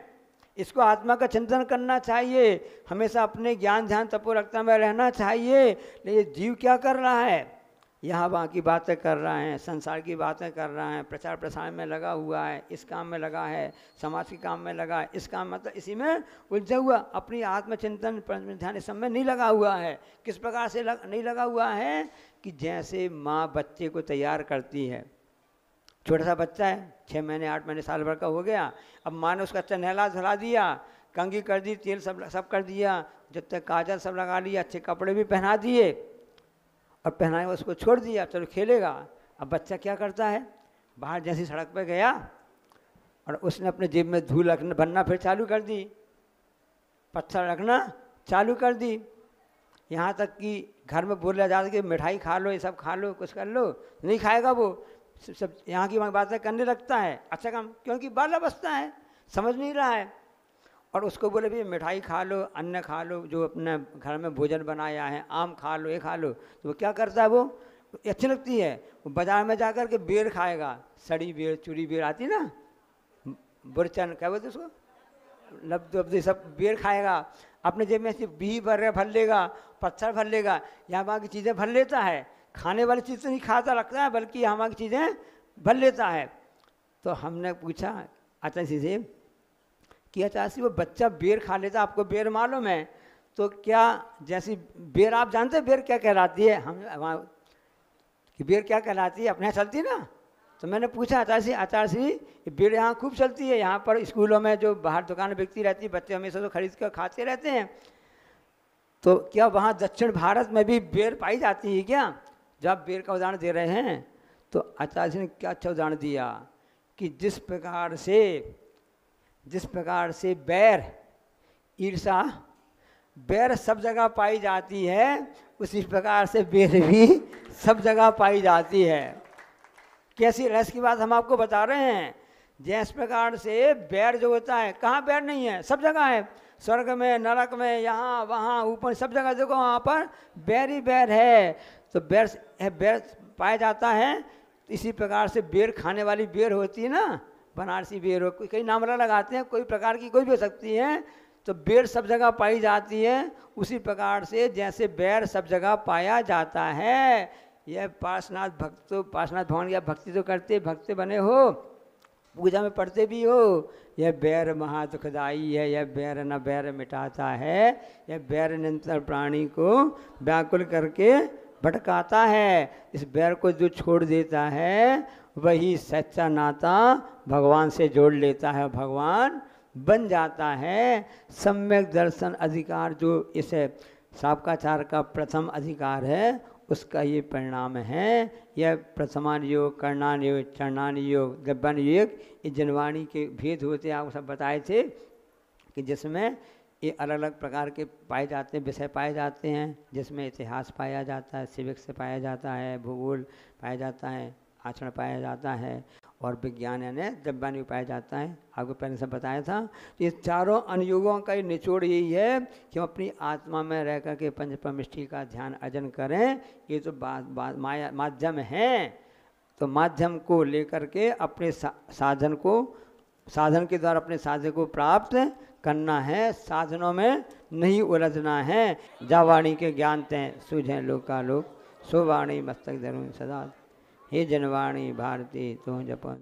इसको आत्मा का चिंतन करना चाहिए, हमेशा अपने ज्ञान ध्यान तपोरक्ता में रहना चाहिए। लेकिन जीव क्या कर रहा है, यहाँ वहाँ की बातें कर रहा है, संसार की बातें कर रहा है, प्रचार प्रसार में लगा हुआ है, इस काम में लगा है, समाज के काम में लगा है, इस काम मतलब इसी में उलझा हुआ, अपनी आत्मचिंतन ध्यान इस सब में नहीं लगा हुआ है। किस प्रकार से नहीं लगा हुआ है कि जैसे माँ बच्चे को तैयार करती है, छोटा सा बच्चा है, 6 महीने 8 महीने साल भर का हो गया, अब माँ ने उसका अच्छा नहला धुला दिया, कंघी कर दी, तेल सब कर दिया, जब तक काजल सब लगा लिया, अच्छे कपड़े भी पहना दिए और पहनाए उसको छोड़ दिया, चलो खेलेगा। अब बच्चा क्या करता है, बाहर जैसी सड़क पे गया और उसने अपने जेब में धूल बनना फिर चालू कर दी, पत्थर रखना चालू कर दी, यहाँ तक कि घर में बोला जाता कि मिठाई खा लो, ये सब खा लो, कुछ कर लो, नहीं खाएगा वो, सब यहाँ की बातें करने लगता है। अच्छा काम, क्योंकि बाल अवस्था है, समझ नहीं रहा है। और उसको बोले भैया मिठाई खा लो, अन्न खा लो, जो अपने घर में भोजन बनाया है, आम खा लो, ये खा लो, तो वो क्या करता है, वो अच्छी लगती है, वो बाजार में जाकर के बेर खाएगा, सड़ी बेर, चूड़ी बेर आती ना, बुरचन क्या बोलते उसको, लब्ध सब बेर खाएगा, अपने जेब में से बी भर लेगा, पत्थर भर लेगा, यहाँ वहाँ की चीज़ें भर लेता है, खाने वाली चीज़ तो नहीं खाता रखता है, बल्कि यहाँ वहाँ की चीज़ें भर लेता है। तो हमने पूछा आचार्य से कि आचार्य वो बच्चा बेर खा लेता, आपको बेर मालूम है, तो क्या जैसी बेर आप जानते हैं बेर क्या कहलाती है, हम वहाँ कि बेर क्या कहलाती है, अपने यहाँ चलती ना। तो मैंने पूछा आचार्य श्री बेर यहाँ खूब चलती है, यहाँ पर स्कूलों में जो बाहर दुकान बिकती रहती है, बच्चे हमेशा तो खरीद कर खाते रहते हैं, तो क्या वहाँ दक्षिण भारत में भी बेर पाई जाती है क्या, जब आप बेर का उदाहरण दे रहे हैं। तो आचार्य जी ने क्या अच्छा उदाहरण दिया कि जिस प्रकार से बैर, ईर्षा, बैर सब जगह पाई जाती है, उसी प्रकार से बेर भी सब जगह पाई जाती है। कैसी रहस्य की बात हम आपको बता रहे हैं। जिस प्रकार से बैर जो होता है, कहाँ बैर नहीं है, सब जगह है, स्वर्ग में, नरक में, यहाँ वहाँ ऊपर सब जगह देखो, वहाँ पर बैर ही बैर है। तो बैर पाया जाता है। इसी प्रकार से बेर खाने वाली बेर होती है ना, बनारसी बेर हो, कई नामला लगाते हैं, कोई प्रकार की कोई भी हो सकती है, तो बेर सब जगह पाई जाती है। उसी प्रकार से जैसे बैर सब जगह पाया जाता है, यह पार्श्वनाथ भक्त तो पार्श्वनाथ भगवान की आप भक्ति तो करते भक्त बने हो, पूजा में पढ़ते भी हो। यह बैर महा दुखदाई है, यह बैर न बैर मिटाता है, यह बैर निरंतर प्राणी को व्याकुल करके भटकाता है। इस बैर को जो छोड़ देता है वही सच्चा नाता भगवान से जोड़ लेता है, भगवान बन जाता है। सम्यक दर्शन अधिकार जो इस साबकाचार का प्रथम अधिकार है, उसका ये परिणाम है। यह प्रथमान योग, कर्णान योग, चरणान योग, गब्बन योग, ये जनवाणी के भेद होते हैं, आपको सब बताए थे कि जिसमें ये अलग अलग प्रकार के पाए जाते हैं, विषय पाए जाते हैं, जिसमें इतिहास पाया जाता है, सिविक्स पाया जाता है, भूगोल पाया जाता है, आचरण पाया जाता है, और विज्ञान यानी दिव्यान योग पाया जाता है। आपको पहले से बताया था। तो ये चारों अनुयोगों का निचोड़ यही है कि हम अपनी आत्मा में रह कर के पंच परमिष्टि का ध्यान अर्जन करें। ये तो माया माध्यम है, तो माध्यम को लेकर के अपने साधन के द्वारा अपने साधन को प्राप्त करना है, साधनों में नहीं उलझना है। जा वाणी के ज्ञान तय सूझें लोकालोक, सो वाणी मस्तक धरूं सदा, हे जनवाणी भारती तू जपन।